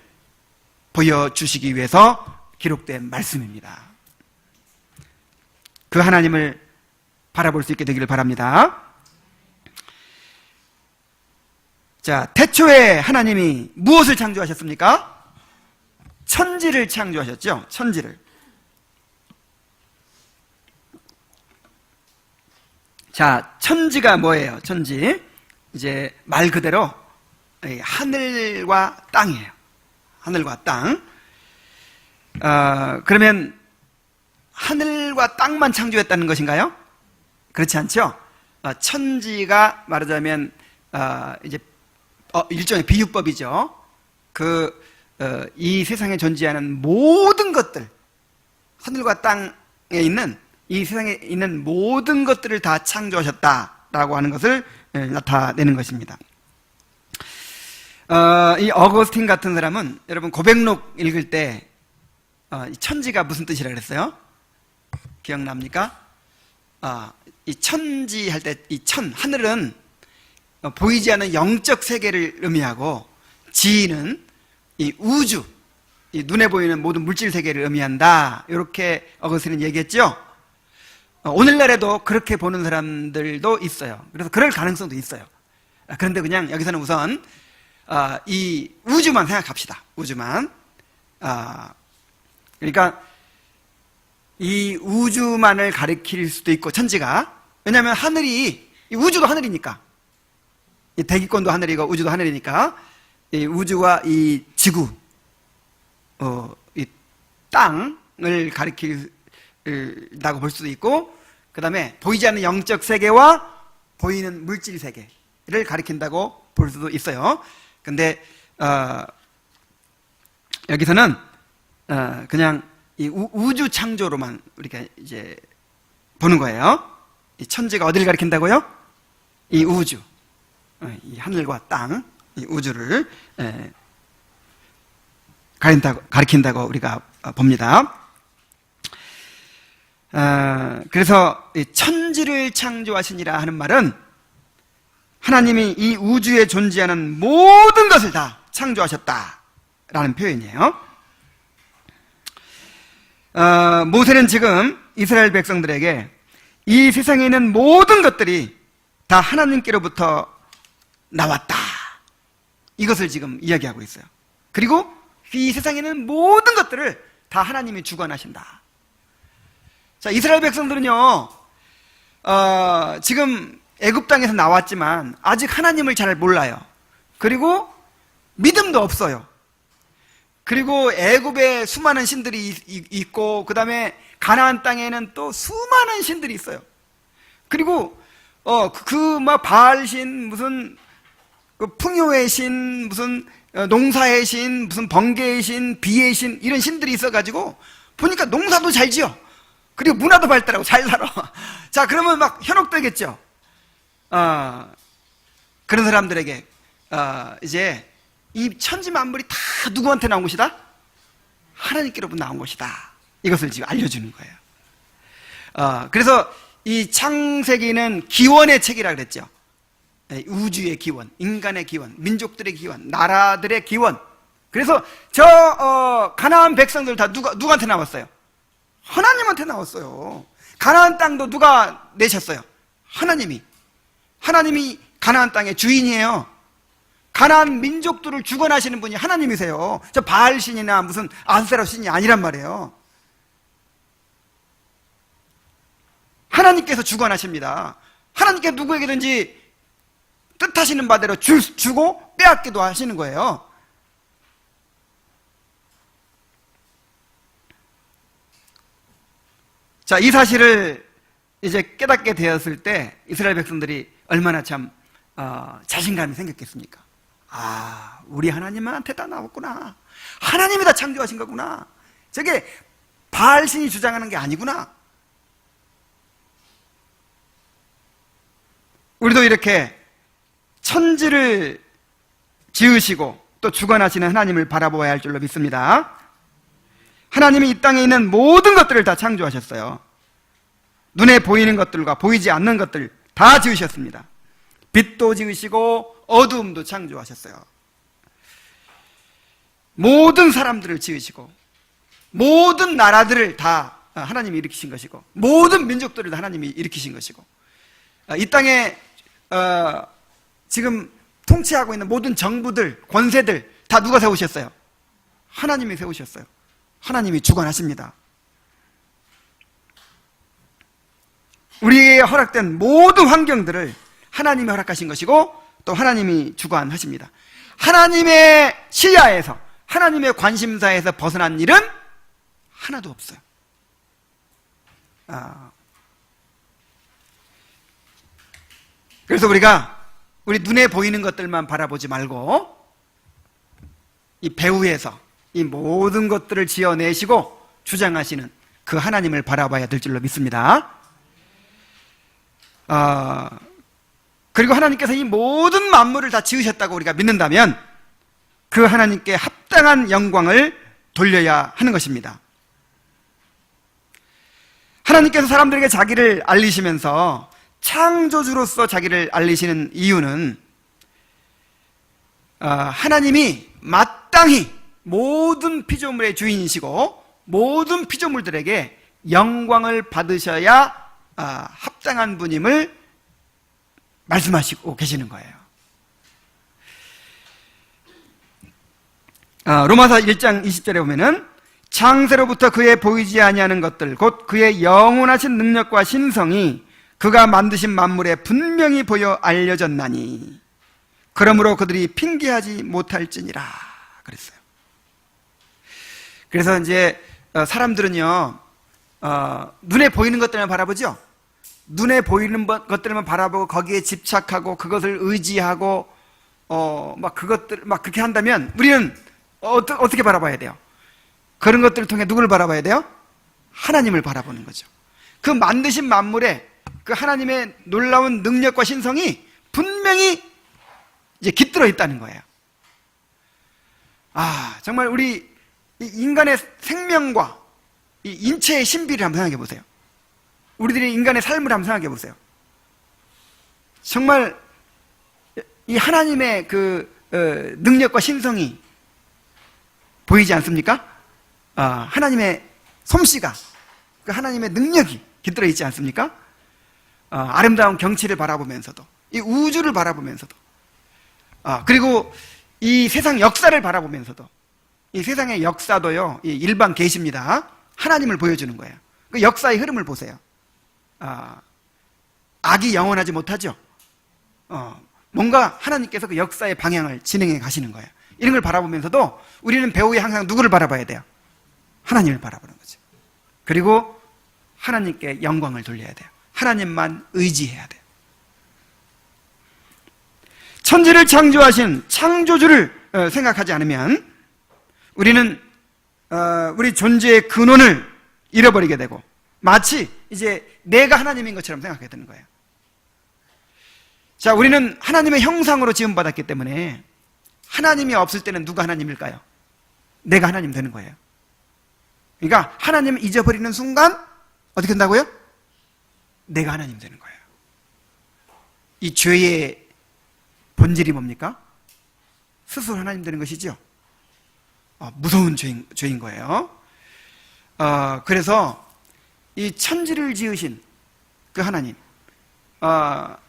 보여주시기 위해서 기록된 말씀입니다. 그 하나님을 바라볼 수 있게 되기를 바랍니다. 자, 태초에 하나님이 무엇을 창조하셨습니까? 천지를 창조하셨죠. 천지를. 자, 천지가 뭐예요? 천지. 이제 말 그대로 하늘과 땅이에요. 하늘과 땅. 그러면 하늘과 땅만 창조했다는 것인가요? 그렇지 않죠? 천지가 말하자면 이제 일종의 비유법이죠. 이 세상에 존재하는 모든 것들, 하늘과 땅에 있는 이 세상에 있는 모든 것들을 다 창조하셨다라고 하는 것을 나타내는 것입니다. 이 어거스틴 같은 사람은 여러분 고백록 읽을 때 천지가 무슨 뜻이라 그랬어요? 기억납니까? 이 천지 할 때 이 하늘은 보이지 않는 영적 세계를 의미하고 지는 이 우주, 이 눈에 보이는 모든 물질 세계를 의미한다. 이렇게 어거스틴은 얘기했죠. 오늘날에도 그렇게 보는 사람들도 있어요. 그래서 그럴 가능성도 있어요. 그런데 그냥 여기서는 우선 이 우주만 생각합시다. 우주만. 그러니까 이 우주만을 가리킬 수도 있고 천지가, 왜냐하면 하늘이, 이 우주도 하늘이니까, 이 대기권도 하늘이고 우주도 하늘이니까 이 우주와 이 지구, 이 땅을 가리킨다고 볼 수도 있고, 그 다음에 보이지 않는 영적 세계와 보이는 물질 세계를 가리킨다고 볼 수도 있어요. 근데 여기서는 그냥 이 우주 창조로만 우리가 이제 보는 거예요. 이 천지가 어디를 가리킨다고요? 이 우주, 이 하늘과 땅, 이 우주를 가리킨다고 우리가 봅니다. 그래서 이 천지를 창조하시니라 하는 말은 하나님이 이 우주에 존재하는 모든 것을 다 창조하셨다라는 표현이에요. 모세는 지금 이스라엘 백성들에게 이 세상에 있는 모든 것들이 다 하나님께로부터 나왔다, 이것을 지금 이야기하고 있어요. 그리고 이 세상에 있는 모든 것들을 다 하나님이 주관하신다. 자, 이스라엘 백성들은요, 지금 애굽 땅에서 나왔지만 아직 하나님을 잘 몰라요. 그리고 믿음도 없어요. 그리고 애굽에 수많은 신들이 있고, 그 다음에 가나안 땅에는 또 수많은 신들이 있어요. 그리고 막 바알신, 무슨 풍요의 신, 무슨 농사의 신, 무슨 번개의 신, 비의 신, 이런 신들이 있어가지고 보니까 농사도 잘 지어. 그리고 문화도 발달하고 잘 살아. 자, 그러면 막 현혹되겠죠. 그런 사람들에게 이제 이 천지 만물이 다 누구한테 나온 것이다? 하나님께로부터 나온 것이다. 이것을 지금 알려주는 거예요. 그래서 이 창세기는 기원의 책이라 그랬죠. 우주의 기원, 인간의 기원, 민족들의 기원, 나라들의 기원. 그래서 가나안 백성들 다 누구한테 나왔어요? 하나님한테 나왔어요. 가나안 땅도 누가 내셨어요? 하나님이 가나안 땅의 주인이에요. 가나안 민족들을 주관하시는 분이 하나님이세요. 저 바알 신이나 무슨 아세라 신이 아니란 말이에요. 하나님께서 주관하십니다. 하나님께 누구에게든지 뜻하시는 바대로 주고 빼앗기도 하시는 거예요. 자, 이 사실을 이제 깨닫게 되었을 때 이스라엘 백성들이 얼마나 참 자신감이 생겼겠습니까? 우리 하나님한테 다 나왔구나. 하나님이 다 창조하신 거구나. 저게 바알신이 주장하는 게 아니구나. 우리도 이렇게 천지를 지으시고 또 주관하시는 하나님을 바라보아야 할 줄로 믿습니다. 하나님이 이 땅에 있는 모든 것들을 다 창조하셨어요. 눈에 보이는 것들과 보이지 않는 것들 다 지으셨습니다. 빛도 지으시고 어두움도 창조하셨어요. 모든 사람들을 지으시고 모든 나라들을 다 하나님이 일으키신 것이고 모든 민족들을 다 하나님이 일으키신 것이고 이 땅에 지금 통치하고 있는 모든 정부들, 권세들 다 누가 세우셨어요? 하나님이 세우셨어요. 하나님이 주관하십니다. 우리에게 허락된 모든 환경들을 하나님이 허락하신 것이고 또 하나님이 주관하십니다. 하나님의 시야에서, 하나님의 관심사에서 벗어난 일은 하나도 없어요. 그래서 우리가 우리 눈에 보이는 것들만 바라보지 말고 이 배후에서 이 모든 것들을 지어내시고 주장하시는 그 하나님을 바라봐야 될 줄로 믿습니다. 그리고 하나님께서 이 모든 만물을 다 지으셨다고 우리가 믿는다면 그 하나님께 합당한 영광을 돌려야 하는 것입니다. 하나님께서 사람들에게 자기를 알리시면서 창조주로서 자기를 알리시는 이유는 하나님이 마땅히 모든 피조물의 주인이시고 모든 피조물들에게 영광을 받으셔야 합당한 분임을 말씀하시고 계시는 거예요. 로마서 1장 20절에 보면은 창세로부터 그의 보이지 아니하는 것들 곧 그의 영원하신 능력과 신성이 그가 만드신 만물에 분명히 보여 알려졌나니 그러므로 그들이 핑계하지 못할지니라 그랬어요. 그래서 이제 사람들은요 눈에 보이는 것들만 바라보죠. 눈에 보이는 것들만 바라보고 거기에 집착하고 그것을 의지하고 막 그것들 막 그렇게 한다면 우리는 어떻게 바라봐야 돼요? 그런 것들을 통해 누구를 바라봐야 돼요? 하나님을 바라보는 거죠. 그 만드신 만물에 그 하나님의 놀라운 능력과 신성이 분명히 이제 깃들어 있다는 거예요. 정말 우리 인간의 생명과 이 인체의 신비를 한번 생각해 보세요. 우리들이 인간의 삶을 한번 생각해 보세요. 정말 이 하나님의 그 능력과 신성이 보이지 않습니까? 하나님의 솜씨가, 그 하나님의 능력이 깃들어 있지 않습니까? 아름다운 경치를 바라보면서도, 이 우주를 바라보면서도, 그리고 이 세상 역사를 바라보면서도, 이 세상의 역사도요, 이 일반 계시입니다. 하나님을 보여주는 거예요. 그 역사의 흐름을 보세요. 악이 영원하지 못하죠. 뭔가 하나님께서 그 역사의 방향을 진행해 가시는 거예요. 이런 걸 바라보면서도 우리는 배우에 항상 누구를 바라봐야 돼요? 하나님을 바라보는 거죠. 그리고 하나님께 영광을 돌려야 돼요. 하나님만 의지해야 돼요. 천지를 창조하신 창조주를 생각하지 않으면 우리는 우리 존재의 근원을 잃어버리게 되고 마치 이제 내가 하나님인 것처럼 생각하게 되는 거예요. 자, 우리는 하나님의 형상으로 지음받았기 때문에 하나님이 없을 때는 누가 하나님일까요? 내가 하나님 되는 거예요. 그러니까 하나님을 잊어버리는 순간 어떻게 된다고요? 내가 하나님 되는 거예요. 이 죄의 본질이 뭡니까? 스스로 하나님 되는 것이죠. 무서운 죄인 거예요. 그래서 이 천지를 지으신 그 하나님,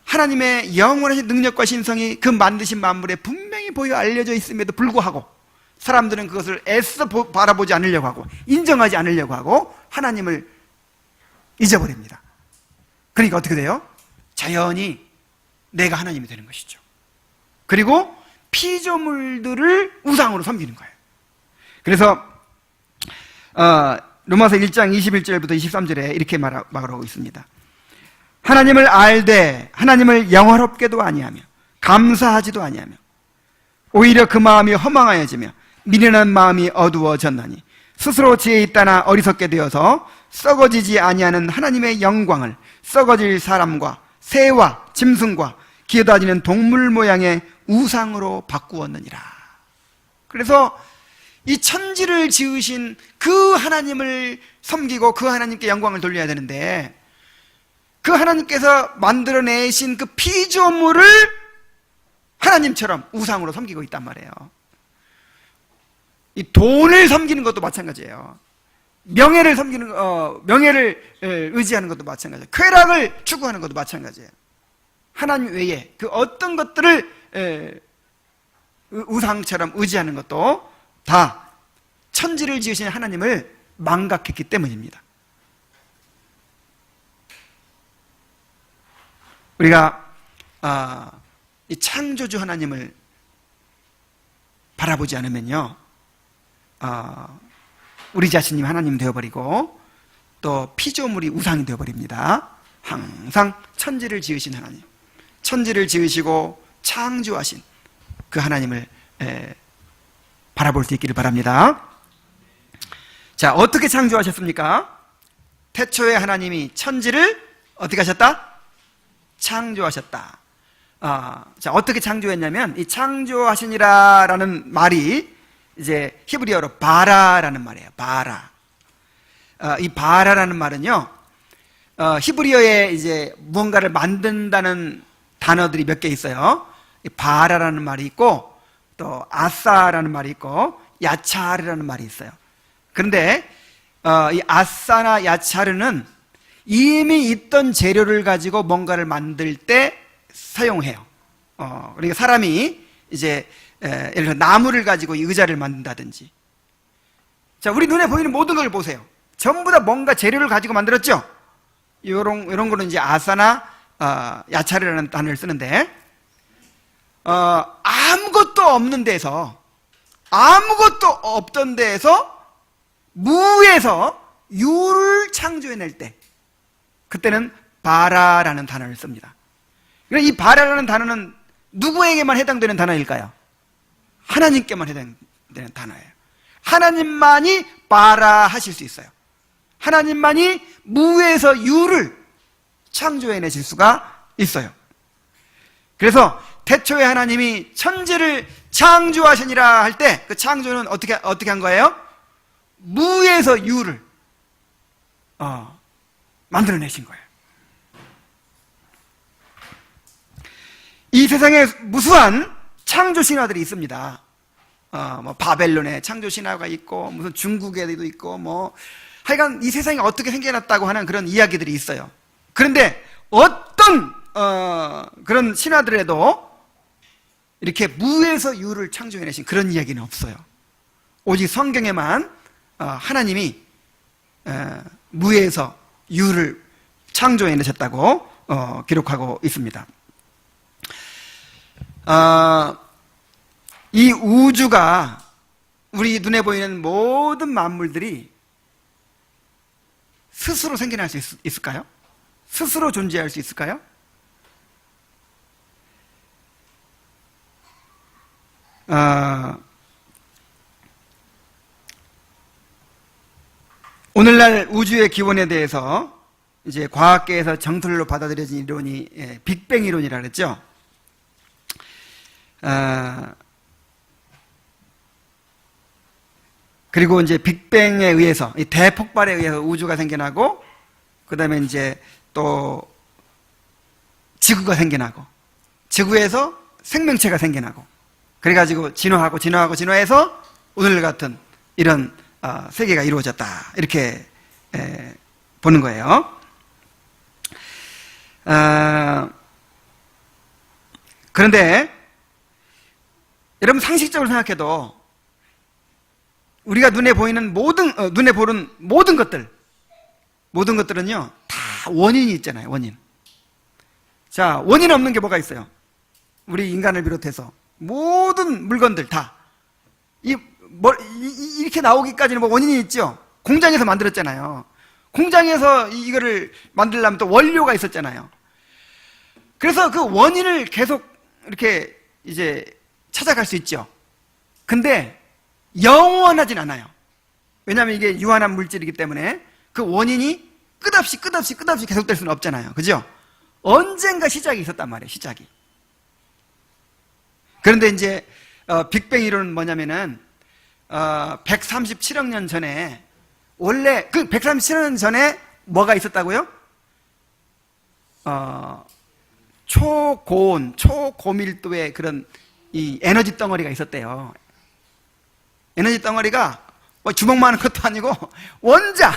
하나님의 영원하신 능력과 신성이 그 만드신 만물에 분명히 보여 알려져 있음에도 불구하고 사람들은 그것을 애써 바라보지 않으려고 하고 인정하지 않으려고 하고 하나님을 잊어버립니다. 그러니까 어떻게 돼요? 자연히 내가 하나님이 되는 것이죠. 그리고 피조물들을 우상으로 섬기는 거예요. 그래서 로마서 1장 21절부터 23절에 이렇게 말하고 있습니다. 하나님을 알되 하나님을 영화롭게도 아니하며 감사하지도 아니하며 오히려 그 마음이 허망하여지며 미련한 마음이 어두워졌나니 스스로 지혜 있다나 어리석게 되어서 썩어지지 아니하는 하나님의 영광을 썩어질 사람과 새와 짐승과 기어다니는 동물 모양의 우상으로 바꾸었느니라. 그래서 이 천지를 지으신 그 하나님을 섬기고 그 하나님께 영광을 돌려야 되는데 그 하나님께서 만들어내신 그 피조물을 하나님처럼 우상으로 섬기고 있단 말이에요. 이 돈을 섬기는 것도 마찬가지예요. 명예를 섬기는 명예를 의지하는 것도 마찬가지예요. 쾌락을 추구하는 것도 마찬가지예요. 하나님 외에 그 어떤 것들을 우상처럼 의지하는 것도 다 천지를 지으신 하나님을 망각했기 때문입니다. 우리가 이 창조주 하나님을 바라보지 않으면요, 우리 자신이 하나님 되어버리고 또 피조물이 우상이 되어버립니다. 항상 천지를 지으신 하나님, 천지를 지으시고 창조하신 그 하나님을 바라볼 수 있기를 바랍니다. 자, 어떻게 창조하셨습니까? 태초에 하나님이 천지를 어떻게 하셨다? 창조하셨다. 자, 어떻게 창조했냐면, 이 창조하시니라라는 말이 이제 히브리어로 바라라는 말이에요. 바라. 이 바라라는 말은요, 히브리어에 이제 무언가를 만든다는 단어들이 몇 개 있어요. 이 바라라는 말이 있고, 또 아싸라는 말이 있고, 야차르라는 말이 있어요. 그런데 이 아싸나 야차르는 이미 있던 재료를 가지고 뭔가를 만들 때 사용해요. 그러니까 사람이 이제 예를 들어 나무를 가지고 이 의자를 만든다든지. 자, 우리 눈에 보이는 모든 걸 보세요. 전부 다 뭔가 재료를 가지고 만들었죠? 이런 거는 이제 아사나 야차르라는 단어를 쓰는데, 아무것도 없는 데서, 아무것도 없던 데에서 무에서 유를 창조해낼 때, 그때는 바라라는 단어를 씁니다. 이 바라라는 단어는 누구에게만 해당되는 단어일까요? 하나님께만 해당되는 단어예요. 하나님만이 바라하실 수 있어요. 하나님만이 무에서 유를 창조해내실 수가 있어요. 그래서 태초에 하나님이 천지를 창조하시니라 할 때 그 창조는 어떻게 한 거예요? 무에서 유를 만들어내신 거예요. 이 세상에 무수한 창조 신화들이 있습니다. 뭐 바벨론에 창조 신화가 있고, 무슨 중국에도 있고, 뭐 하여간 이 세상이 어떻게 생겨났다고 하는 그런 이야기들이 있어요. 그런데 어떤 그런 신화들에도 이렇게 무에서 유를 창조해내신 그런 이야기는 없어요. 오직 성경에만 하나님이 무에서 유를 창조해내셨다고 기록하고 있습니다. 이 우주가, 우리 눈에 보이는 모든 만물들이 스스로 생겨날 수 있을까요? 스스로 존재할 수 있을까요? 오늘날 우주의 기원에 대해서 이제 과학계에서 정설로 받아들여진 이론이 빅뱅 이론이라고 그랬죠. 그리고 이제 빅뱅에 의해서, 이 대폭발에 의해서 우주가 생겨나고, 그 다음에 이제 또 지구가 생겨나고, 지구에서 생명체가 생겨나고, 그래가지고 진화해서 오늘 같은 이런 세계가 이루어졌다, 이렇게 보는 거예요. 그런데 여러분, 상식적으로 생각해도 우리가 눈에 보는 모든 것들은요, 다 원인이 있잖아요. 원인. 자, 원인 없는 게 뭐가 있어요? 우리 인간을 비롯해서 모든 물건들 다 이렇게 나오기까지는 뭐 원인이 있죠. 공장에서 만들었잖아요. 공장에서 이거를 만들려면 또 원료가 있었잖아요. 그래서 그 원인을 계속 이렇게 이제 찾아갈 수 있죠. 근데 영원하진 않아요. 왜냐하면 이게 유한한 물질이기 때문에 그 원인이 끝없이 계속될 수는 없잖아요. 그죠? 언젠가 시작이 있었단 말이에요. 시작이. 그런데 이제 빅뱅 이론은 뭐냐면은 137억 년 전에, 원래 그 137억 년 전에 뭐가 있었다고요? 초고온, 초고밀도의 그런 이 에너지 덩어리가 있었대요. 에너지 덩어리가 뭐 주먹만한 것도 아니고 원자,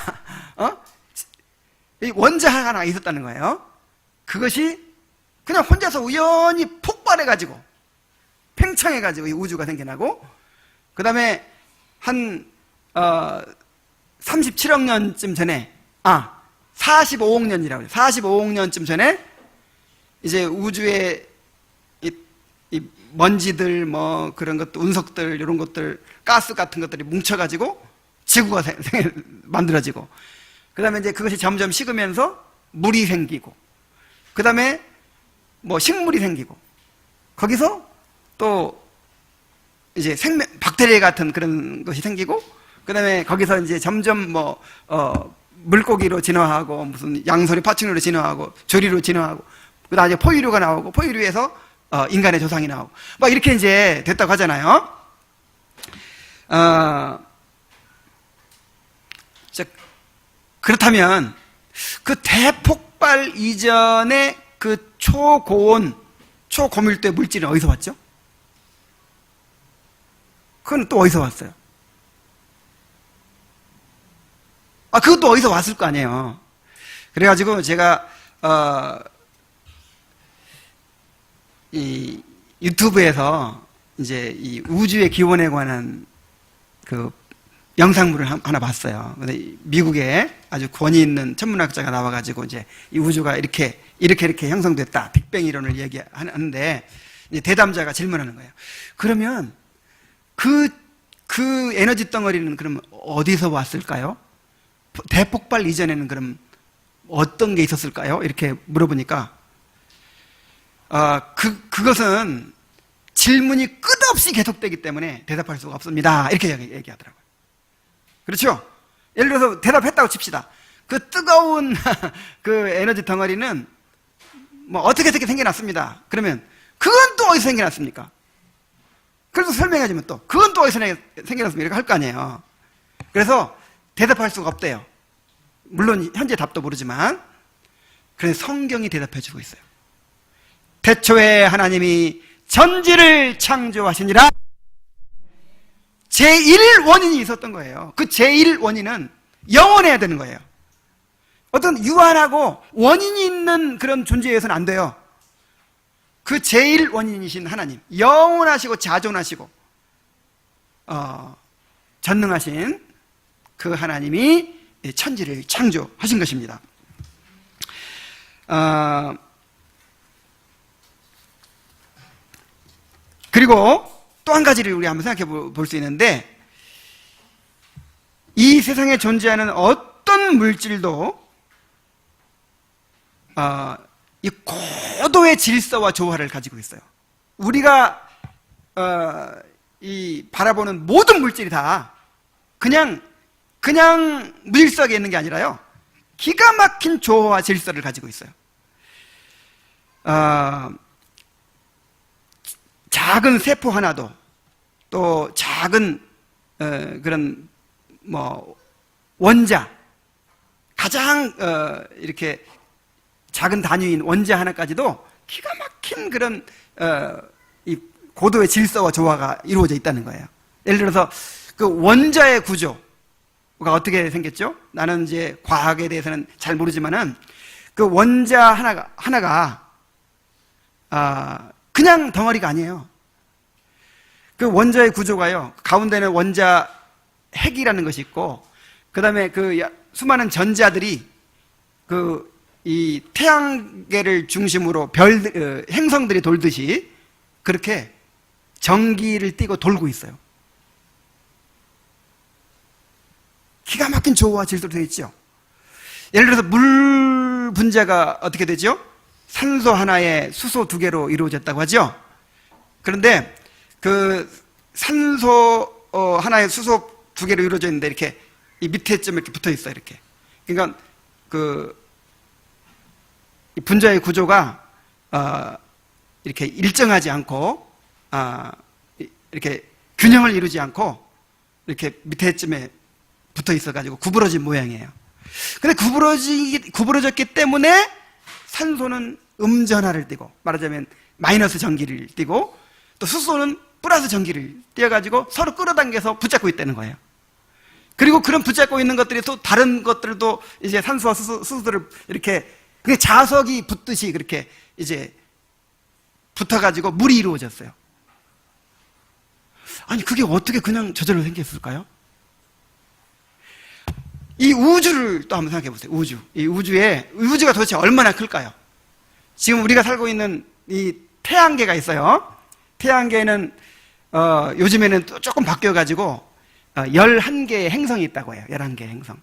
이 원자 하나 있었다는 거예요. 그것이 그냥 혼자서 우연히 폭발해가지고, 팽창해가지고 이 우주가 생겨나고, 그 다음에 한 37억 년쯤 전에, 45억 년이라고 해요. 45억 년쯤 전에 이제 우주의 먼지들, 뭐, 그런 것들, 운석들, 이런 것들, 가스 같은 것들이 뭉쳐가지고 지구가 만들어지고, 그 다음에 이제 그것이 점점 식으면서 물이 생기고, 그 다음에 뭐 식물이 생기고, 거기서 또 이제 박테리아 같은 그런 것이 생기고, 그 다음에 거기서 이제 점점 뭐, 물고기로 진화하고, 무슨 양서류 파충류로 진화하고, 조류로 진화하고, 그 다음에 포유류가 나오고, 포유류에서 인간의 조상이 나오고, 막 이렇게 이제 됐다고 하잖아요. 그렇다면, 그 대폭발 이전에 그 초고온, 초고밀도의 물질은 어디서 왔죠? 그건 또 어디서 왔어요? 그것도 어디서 왔을 거 아니에요. 그래가지고 제가, 이 유튜브에서 이제 이 우주의 기원에 관한 그 영상물을 하나 봤어요. 근데 미국에 아주 권위 있는 천문학자가 나와가지고 이제 이 우주가 이렇게 형성됐다. 빅뱅 이론을 얘기하는데, 이제 대담자가 질문하는 거예요. 그러면 그 에너지 덩어리는 그럼 어디서 왔을까요? 대폭발 이전에는 그럼 어떤 게 있었을까요? 이렇게 물어보니까, 그것은 질문이 끝없이 계속되기 때문에 대답할 수가 없습니다. 이렇게 얘기하더라고요. 그렇죠? 예를 들어서 대답했다고 칩시다. 그 뜨거운 그 에너지 덩어리는 뭐 어떻게 생겨났습니다. 그러면 그건 또 어디서 생겨났습니까? 그래서 설명해주면 또 그건 또 어디서 생겨났습니까? 이렇게 할 거 아니에요. 그래서 대답할 수가 없대요. 물론 현재 답도 모르지만, 그래서 성경이 대답해주고 있어요. 태초에 하나님이 전지를 창조하시니라. 제1원인이 있었던 거예요. 그 제1원인은 영원해야 되는 거예요. 어떤 유한하고 원인이 있는 그런 존재여서는 안 돼요. 그 제1원인이신 하나님, 영원하시고 자존하시고 전능하신 그 하나님이 천지를 창조하신 것입니다. 그리고 또 한 가지를 우리 한번 생각해 볼 수 있는데, 이 세상에 존재하는 어떤 물질도 이 고도의 질서와 조화를 가지고 있어요. 우리가 이 바라보는 모든 물질이 다 그냥 무질서하게 있는 게 아니라요, 기가 막힌 조화와 질서를 가지고 있어요. 작은 세포 하나도, 또 작은 그런 뭐 원자, 가장 이렇게 작은 단위인 원자 하나까지도 기가 막힌 그런 이 고도의 질서와 조화가 이루어져 있다는 거예요. 예를 들어서 그 원자의 구조가 어떻게 생겼죠? 나는 이제 과학에 대해서는 잘 모르지만은 그 원자 하나가 그냥 덩어리가 아니에요. 그 원자의 구조가요, 가운데는 원자 핵이라는 것이 있고, 그 다음에 그 수많은 전자들이 이 태양계를 중심으로 행성들이 돌듯이 그렇게 전기를 띠고 돌고 있어요. 기가 막힌 조화와 질서로 되어 있죠. 예를 들어서 물 분자가 어떻게 되죠? 산소 하나에 수소 2개로 이루어졌다고 하죠. 그런데 그 산소 하나에 수소 2개로 이루어져 있는데, 이렇게 이 밑에 좀 이렇게 붙어 있어요. 이렇게. 그러니까 이 분자의 구조가 이렇게 일정하지 않고 이렇게 균형을 이루지 않고 이렇게 밑에쯤에 붙어 있어가지고 구부러진 모양이에요. 근데 구부러졌기 때문에 산소는 음전하를 띠고, 말하자면 마이너스 전기를 띠고, 또 수소는 플러스 전기를 띄어가지고 서로 끌어당겨서 붙잡고 있다는 거예요. 그리고 그런 붙잡고 있는 것들이 또 다른 것들도 이제 산소와 수소들을 이렇게 그게 자석이 붙듯이 그렇게 이제 붙어가지고 물이 이루어졌어요. 아니, 그게 어떻게 그냥 저절로 생겼을까요? 이 우주를 또 한번 생각해 보세요. 이 우주가 도대체 얼마나 클까요? 지금 우리가 살고 있는 이 태양계가 있어요. 태양계에는 요즘에는 또 조금 바뀌어가지고 11개의 행성이 있다고 해요. 11개의 행성.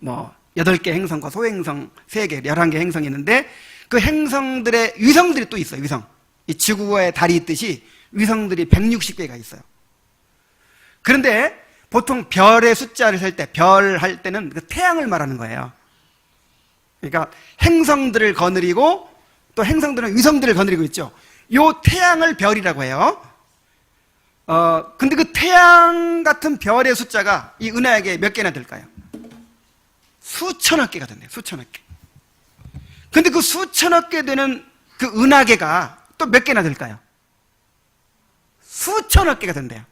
뭐 8개 행성과 소행성 3개, 11개 행성이 있는데 그 행성들의 위성들이 또 있어요. 위성. 이 지구에 달이 있듯이 위성들이 160개가 있어요. 그런데 보통 별의 숫자를 셀 때, 별 할 때는 그 태양을 말하는 거예요. 그러니까 행성들을 거느리고 또 행성들은 위성들을 거느리고 있죠. 요 태양을 별이라고 해요. 근데 그 태양 같은 별의 숫자가 이 은하에게 몇 개나 될까요? 수천억 개가 된대요. 수천억 개. 근데 그 수천억 개 되는 그 은하계가 또 몇 개나 될까요? 수천억 개가 된대요.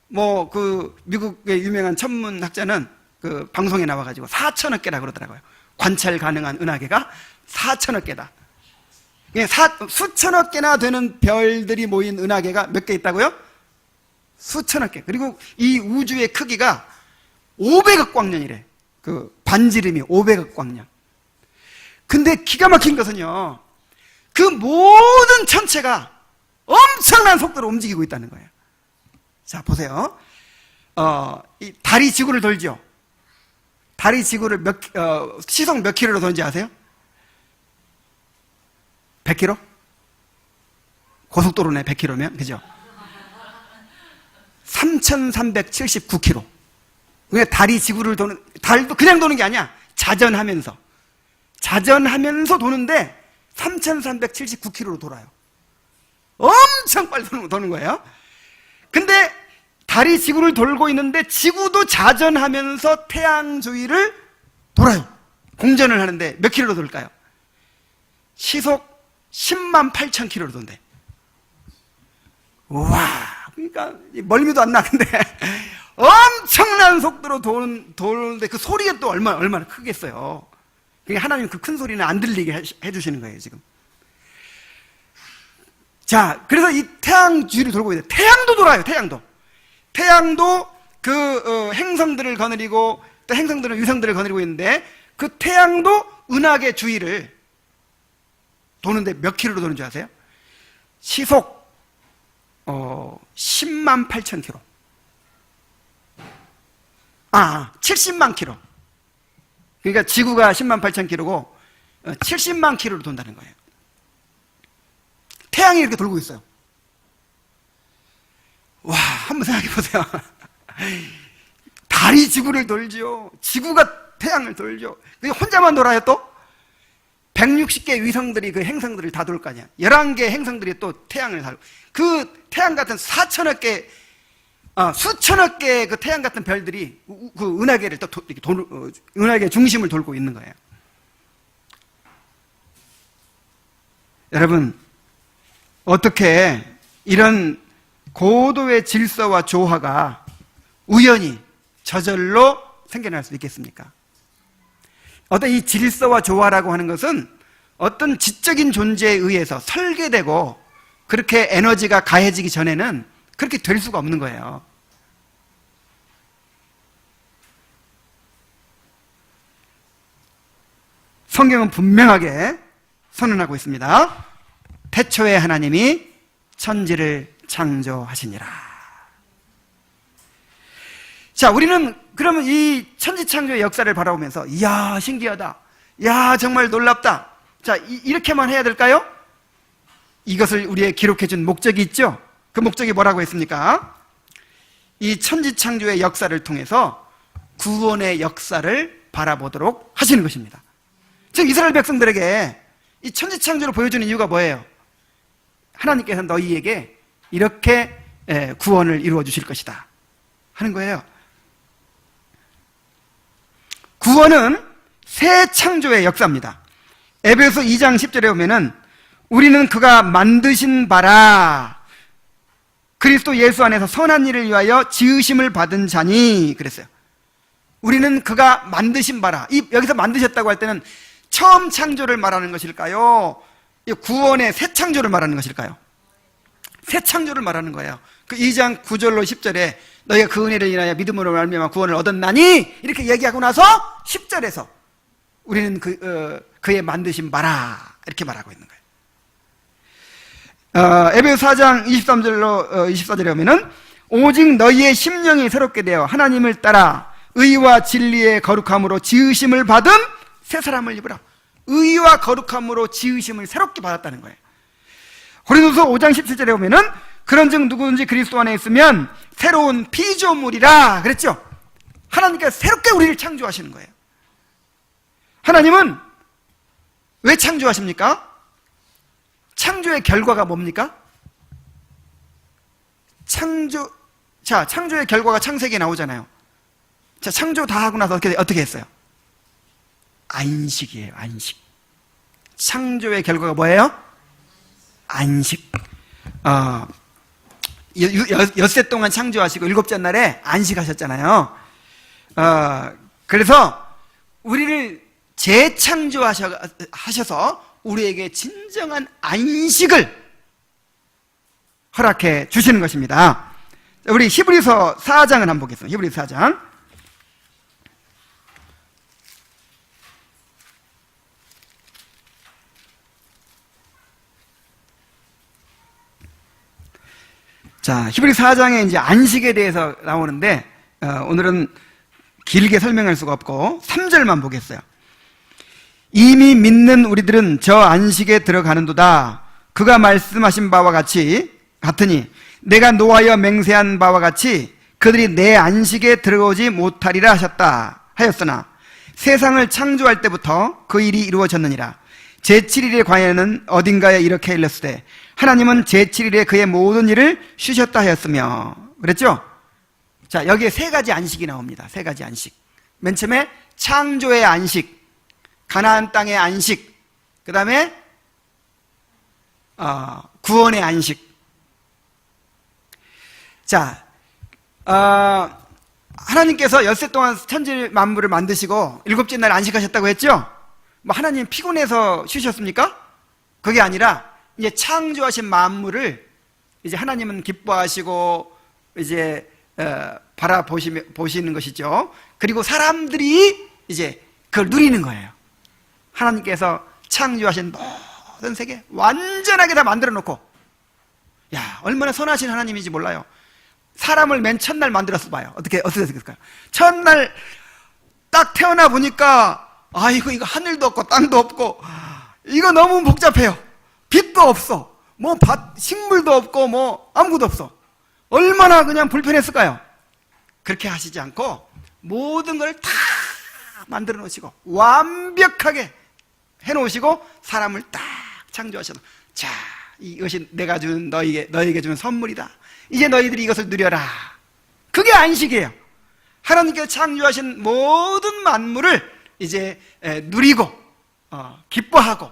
뭐 그 미국의 유명한 천문학자는 그 방송에 나와가지고 4천억 개라 그러더라고요. 관찰 가능한 은하계가 4천억 개다. 수천억 개나 되는 별들이 모인 은하계가 몇 개 있다고요? 수천억 개. 그리고 이 우주의 크기가 500억 광년이래. 그 반지름이 500억 광년. 근데 기가 막힌 것은요, 그 모든 천체가 엄청난 속도로 움직이고 있다는 거예요. 자, 보세요. 이 달이 지구를 돌죠. 달이 지구를 시속 몇 킬로로 도는지 아세요? 100킬로? 고속도로네, 100킬로면. 그죠? 3,379킬로. 그러니까 달이 지구를 도는, 달도 그냥 도는 게 아니야. 자전하면서 도는데 3,379킬로로 돌아요. 엄청 빨리 도는 거예요. 근데 달이 지구를 돌고 있는데 지구도 자전하면서 태양 주위를 돌아요. 공전을 하는데 몇 킬로로 돌까요? 시속 10만 8천 킬로로 돈대. 우와, 그러니까 멀미도 안 나는데 엄청난 속도로 도는데 그 소리가 또 얼마나 크겠어요. 하나님 그 큰 소리는 안 들리게 해주시는 거예요, 지금. 자, 그래서 이 태양 주위를 돌고 있는데, 태양도 돌아요, 태양도 그 행성들을 거느리고, 또 행성들은 위성들을 거느리고 있는데, 그 태양도 은하계 주위를 도는데 몇 킬로로 도는 줄 아세요? 시속 10만 8천 킬로. 70만 킬로. 그러니까 지구가 10만 8천 킬로고 70만 킬로로 돈다는 거예요. 태양이 이렇게 돌고 있어요. 와, 한번 생각해 보세요. 달이 지구를 돌죠. 지구가 태양을 돌죠. 그게 혼자만 돌아요, 또? 160개 위성들이 그 행성들을 다 돌 거 아니야. 11개 행성들이 또 태양을 다, 그 태양 같은 4천억 개, 수천억 개의 그 태양 같은 별들이 그 은하계를 또 은하계 중심을 돌고 있는 거예요. 여러분, 어떻게 이런 고도의 질서와 조화가 우연히 저절로 생겨날 수 있겠습니까? 어떤 이 질서와 조화라고 하는 것은 어떤 지적인 존재에 의해서 설계되고 그렇게 에너지가 가해지기 전에는 그렇게 될 수가 없는 거예요. 성경은 분명하게 선언하고 있습니다. 태초에 하나님이 천지를 창조하시니라. 자, 우리는 그러면 이 천지 창조의 역사를 바라보면서 이야, 신기하다. 야, 정말 놀랍다. 자, 이렇게만 해야 될까요? 이것을 우리의 기록해 준 목적이 있죠? 그 목적이 뭐라고 했습니까? 이 천지 창조의 역사를 통해서 구원의 역사를 바라보도록 하시는 것입니다. 즉 이스라엘 백성들에게 이 천지 창조를 보여주는 이유가 뭐예요? 하나님께서 너희에게 이렇게 구원을 이루어 주실 것이다 하는 거예요. 구원은 새 창조의 역사입니다. 에베소 2장 10절에 보면은 우리는 그가 만드신 바라 그리스도 예수 안에서 선한 일을 위하여 지으심을 받은 자니 그랬어요. 우리는 그가 만드신 바라. 여기서 만드셨다고 할 때는 처음 창조를 말하는 것일까요? 구원의 새 창조를 말하는 것일까요? 새 창조를 말하는 거예요. 그 2장 9절로 10절에 너희가 그 은혜를 인하여 믿음으로 말미암아 구원을 얻었나니 이렇게 얘기하고 나서 10절에서 우리는 그의 만드신 바라 이렇게 말하고 있는 에베소 4장 24절에 보면은 오직 너희의 심령이 새롭게 되어 하나님을 따라 의와 진리의 거룩함으로 지으심을 받은 새 사람을 입으라. 의와 거룩함으로 지으심을 새롭게 받았다는 거예요. 고린도서 5장 17절에 보면은 그런즉 누구든지 그리스도 안에 있으면 새로운 피조물이라 그랬죠. 하나님께서 새롭게 우리를 창조하시는 거예요. 하나님은 왜 창조하십니까? 창조의 결과가 뭡니까? 창조의 결과가 창세기에 나오잖아요. 자, 창조 다 하고 나서 어떻게 했어요? 안식이에요, 안식. 창조의 결과가 뭐예요? 안식. 엿새 동안 창조하시고 일곱째 날에 안식하셨잖아요. 그래서 우리를 재창조하셔서 우리에게 진정한 안식을 허락해 주시는 것입니다. 우리 히브리서 4장을 한번 보겠습니다. 히브리서 4장. 자, 히브리서 4장에 이제 안식에 대해서 나오는데, 오늘은 길게 설명할 수가 없고 3절만 보겠어요. 이미 믿는 우리들은 저 안식에 들어가는도다. 그가 말씀하신 바와 같으니 내가 노하여 맹세한 바와 같이 그들이 내 안식에 들어오지 못하리라 하였으나 세상을 창조할 때부터 그 일이 이루어졌느니라. 제7일에 관하여는 어딘가에 이렇게 일렀으되 하나님은 제7일에 그의 모든 일을 쉬셨다 하였으며 그랬죠? 자, 여기에 세 가지 안식이 나옵니다. 세 가지 안식. 맨 처음에 창조의 안식, 가나안 땅의 안식, 그 다음에 구원의 안식. 자, 하나님께서 엿새 동안 천지 만물을 만드시고 일곱째 날 안식하셨다고 했죠? 뭐 하나님 피곤해서 쉬셨습니까? 그게 아니라 이제 창조하신 만물을 이제 하나님은 기뻐하시고 이제 바라보시는 것이죠. 그리고 사람들이 이제 그걸 누리는 거예요. 하나님께서 창조하신 모든 세계 완전하게 다 만들어 놓고, 야, 얼마나 선하신 하나님인지 몰라요. 사람을 맨 첫날 만들었어 봐요. 어떻게 됐을까요? 첫날 딱 태어나 보니까 이거 하늘도 없고 땅도 없고 이거 너무 복잡해요. 빛도 없어. 뭐 식물도 없고 뭐 아무것도 없어. 얼마나 그냥 불편했을까요? 그렇게 하시지 않고 모든 걸 다 만들어 놓으시고 완벽하게 해 놓으시고 사람을 딱 창조하셔서, 자, 이것이 내가 준 너에게 준 선물이다. 이제 너희들이 이것을 누려라. 그게 안식이에요. 하나님께서 창조하신 모든 만물을 이제 누리고 기뻐하고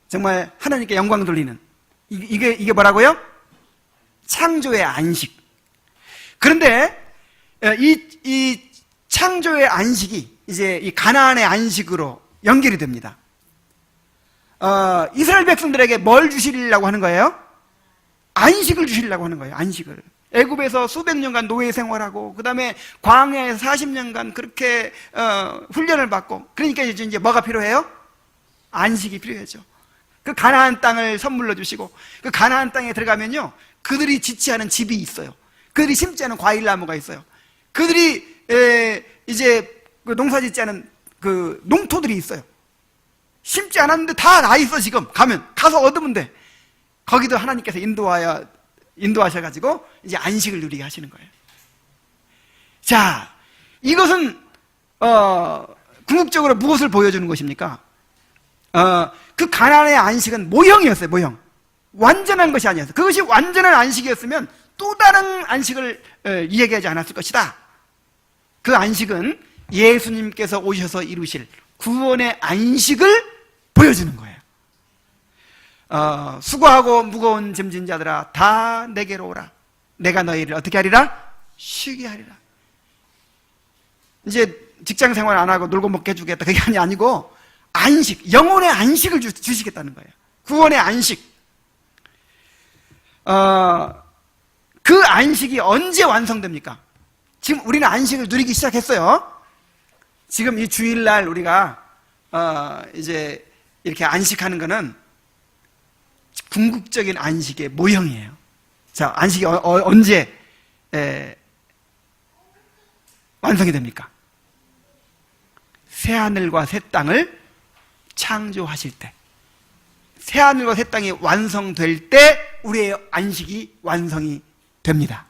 정말 하나님께 영광 돌리는 이게 뭐라고요? 창조의 안식. 그런데 이 창조의 안식이 이제 이 가나안의 안식으로 연결이 됩니다. 이스라엘 백성들에게 뭘 주시려고 하는 거예요? 안식을 주시려고 하는 거예요. 안식을. 애굽에서 수백 년간 노예 생활하고 그 다음에 광야에서 40년간 그렇게 훈련을 받고, 그러니까 이제 뭐가 필요해요? 안식이 필요하죠. 그 가나안 땅을 선물로 주시고, 그 가나안 땅에 들어가면요, 그들이 짓지 않은 집이 있어요. 그들이 심지 않은 과일나무가 있어요. 그들이 이제 그 농사 짓지 않은 그 농토들이 있어요. 심지 않았는데 다 나 있어. 지금 가서 얻으면 돼. 거기도 하나님께서 인도하셔가지고 이제 안식을 누리게 하시는 거예요. 자, 이것은 궁극적으로 무엇을 보여주는 것입니까? 그 가나안의 안식은 모형이었어요. 모형. 완전한 것이 아니었어요. 그것이 완전한 안식이었으면 또 다른 안식을 이야기하지 않았을 것이다. 그 안식은 예수님께서 오셔서 이루실 구원의 안식을 보여주는 거예요. 수고하고 무거운 짐진 자들아 다 내게로 오라. 내가 너희를 어떻게 하리라? 쉬게 하리라. 이제 직장 생활 안 하고 놀고 먹게 해주겠다, 그게 아니고 안식, 영혼의 안식을 주시겠다는 거예요. 구원의 안식. 그 안식이 언제 완성됩니까? 지금 우리는 안식을 누리기 시작했어요. 지금 이 주일날 우리가 이제 이렇게 안식하는 거는 궁극적인 안식의 모형이에요. 자, 안식이 언제 완성이 됩니까? 새하늘과 새 땅을 창조하실 때, 새하늘과 새 땅이 완성될 때 우리의 안식이 완성이 됩니다.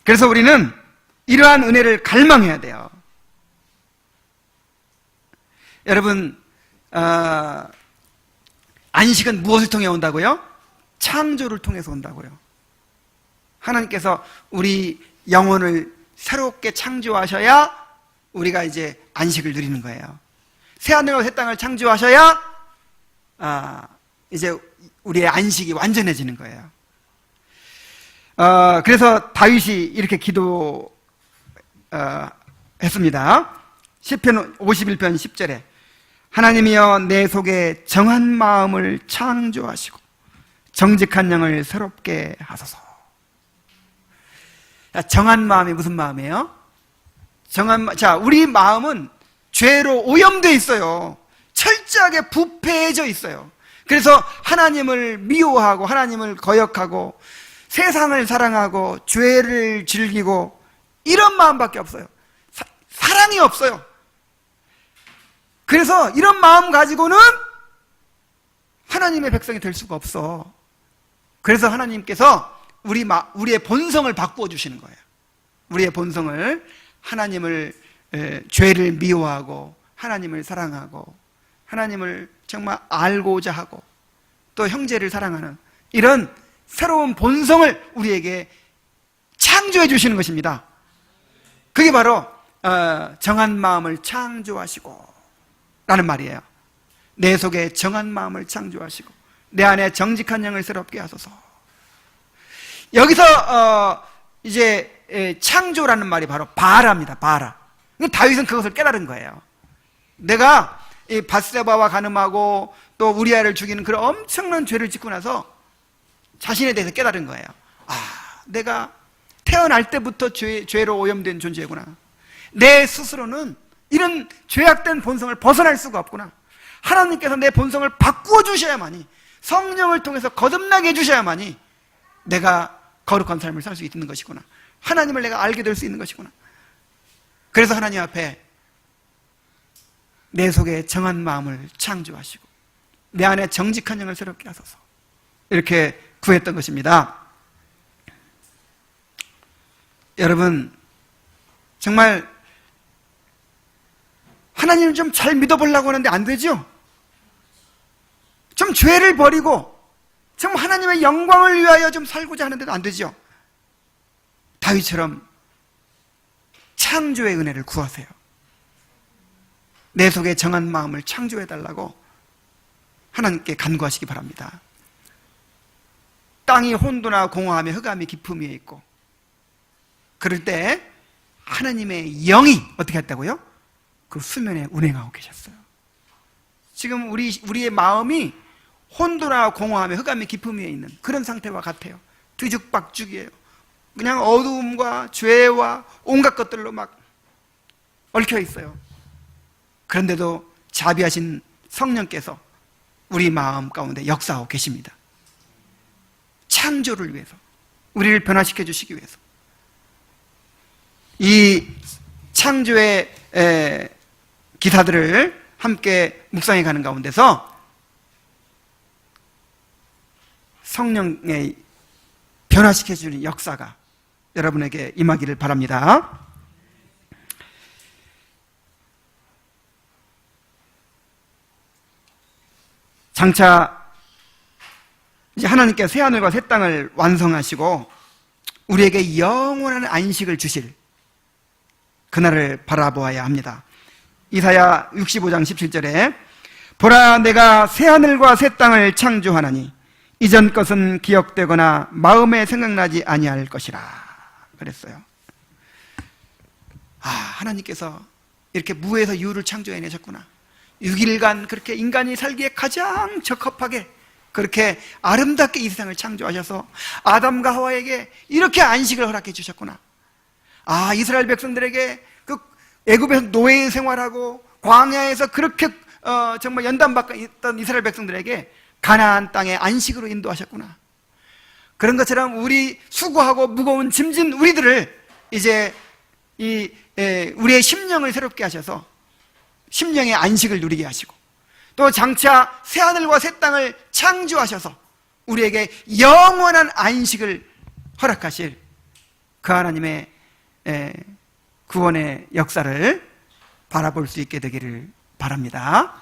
그래서 우리는 이러한 은혜를 갈망해야 돼요. 여러분, 안식은 무엇을 통해 온다고요? 창조를 통해서 온다고요. 하나님께서 우리 영혼을 새롭게 창조하셔야 우리가 이제 안식을 누리는 거예요. 새하늘과 새 땅을 창조하셔야 이제 우리의 안식이 완전해지는 거예요. 그래서 다윗이 이렇게 기도했습니다. 시편 51편 10절에 하나님이여 내 속에 정한 마음을 창조하시고 정직한 영을 새롭게 하소서. 정한 마음이 무슨 마음이에요? 자, 우리 마음은 죄로 오염되어 있어요. 철저하게 부패해져 있어요. 그래서 하나님을 미워하고 하나님을 거역하고 세상을 사랑하고 죄를 즐기고 이런 마음밖에 없어요. 사랑이 없어요. 그래서 이런 마음 가지고는 하나님의 백성이 될 수가 없어. 그래서 하나님께서 우리의 본성을 바꾸어 주시는 거예요. 우리의 본성을 하나님을 죄를 미워하고 하나님을 사랑하고 하나님을 정말 알고자 하고 또 형제를 사랑하는 이런 새로운 본성을 우리에게 창조해 주시는 것입니다. 그게 바로 정한 마음을 창조하시고 라는 말이에요. 내 속에 정한 마음을 창조하시고 내 안에 정직한 영을 새롭게 하소서. 여기서 이제 창조라는 말이 바로 바라입니다. 바라. 다윗은 그것을 깨달은 거예요. 내가 이 밧세바와 간음하고 또 우리아를 죽이는 그런 엄청난 죄를 짓고 나서 자신에 대해서 깨달은 거예요. 내가 태어날 때부터 죄로 오염된 존재구나. 내 스스로는 이런 죄악된 본성을 벗어날 수가 없구나. 하나님께서 내 본성을 바꾸어 주셔야만이, 성령을 통해서 거듭나게 해주셔야만이 내가 거룩한 삶을 살 수 있는 것이구나. 하나님을 내가 알게 될 수 있는 것이구나. 그래서 하나님 앞에 내 속에 정한 마음을 창조하시고 내 안에 정직한 영을 새롭게 하소서, 이렇게 구했던 것입니다. 여러분, 정말 하나님을 좀 잘 믿어보려고 하는데 안 되죠? 좀 죄를 버리고 좀 하나님의 영광을 위하여 좀 살고자 하는데도 안 되죠? 다윗처럼 창조의 은혜를 구하세요. 내 속에 정한 마음을 창조해달라고 하나님께 간구하시기 바랍니다. 땅이 혼돈하고 공허하며 흑암이 깊음 위에 있고, 그럴 때 하나님의 영이 어떻게 했다고요? 그 수면에 운행하고 계셨어요. 지금 우리의 마음이 혼돈하고 공허하며 흑암이 깊음 위에 있는 그런 상태와 같아요. 뒤죽박죽이에요. 그냥 어두움과 죄와 온갖 것들로 막 얽혀 있어요. 그런데도 자비하신 성령께서 우리 마음 가운데 역사하고 계십니다. 창조를 위해서, 우리를 변화시켜 주시기 위해서. 이 창조의 기사들을 함께 묵상해 가는 가운데서 성령의 변화시켜 주는 역사가 여러분에게 임하기를 바랍니다. 장차 이제 하나님께서 새하늘과 새 땅을 완성하시고 우리에게 영원한 안식을 주실 그날을 바라보아야 합니다. 이사야 65장 17절에 보라, 내가 새하늘과 새 땅을 창조하나니 이전 것은 기억되거나 마음에 생각나지 아니할 것이라 그랬어요. 하나님께서 이렇게 무에서 유를 창조해내셨구나. 6일간 그렇게 인간이 살기에 가장 적합하게 그렇게 아름답게 이 세상을 창조하셔서 아담과 하와에게 이렇게 안식을 허락해 주셨구나. 이스라엘 백성들에게 그 애굽에서 노예 생활하고 광야에서 그렇게 정말 연단받고 있던 이스라엘 백성들에게 가나안 땅의 안식으로 인도하셨구나. 그런 것처럼 우리 수고하고 무거운 짐진 우리들을 이제 우리의 심령을 새롭게 하셔서 심령의 안식을 누리게 하시고, 또 장차 새하늘과 새 땅을 창조하셔서 우리에게 영원한 안식을 허락하실 그 하나님의 구원의 역사를 바라볼 수 있게 되기를 바랍니다.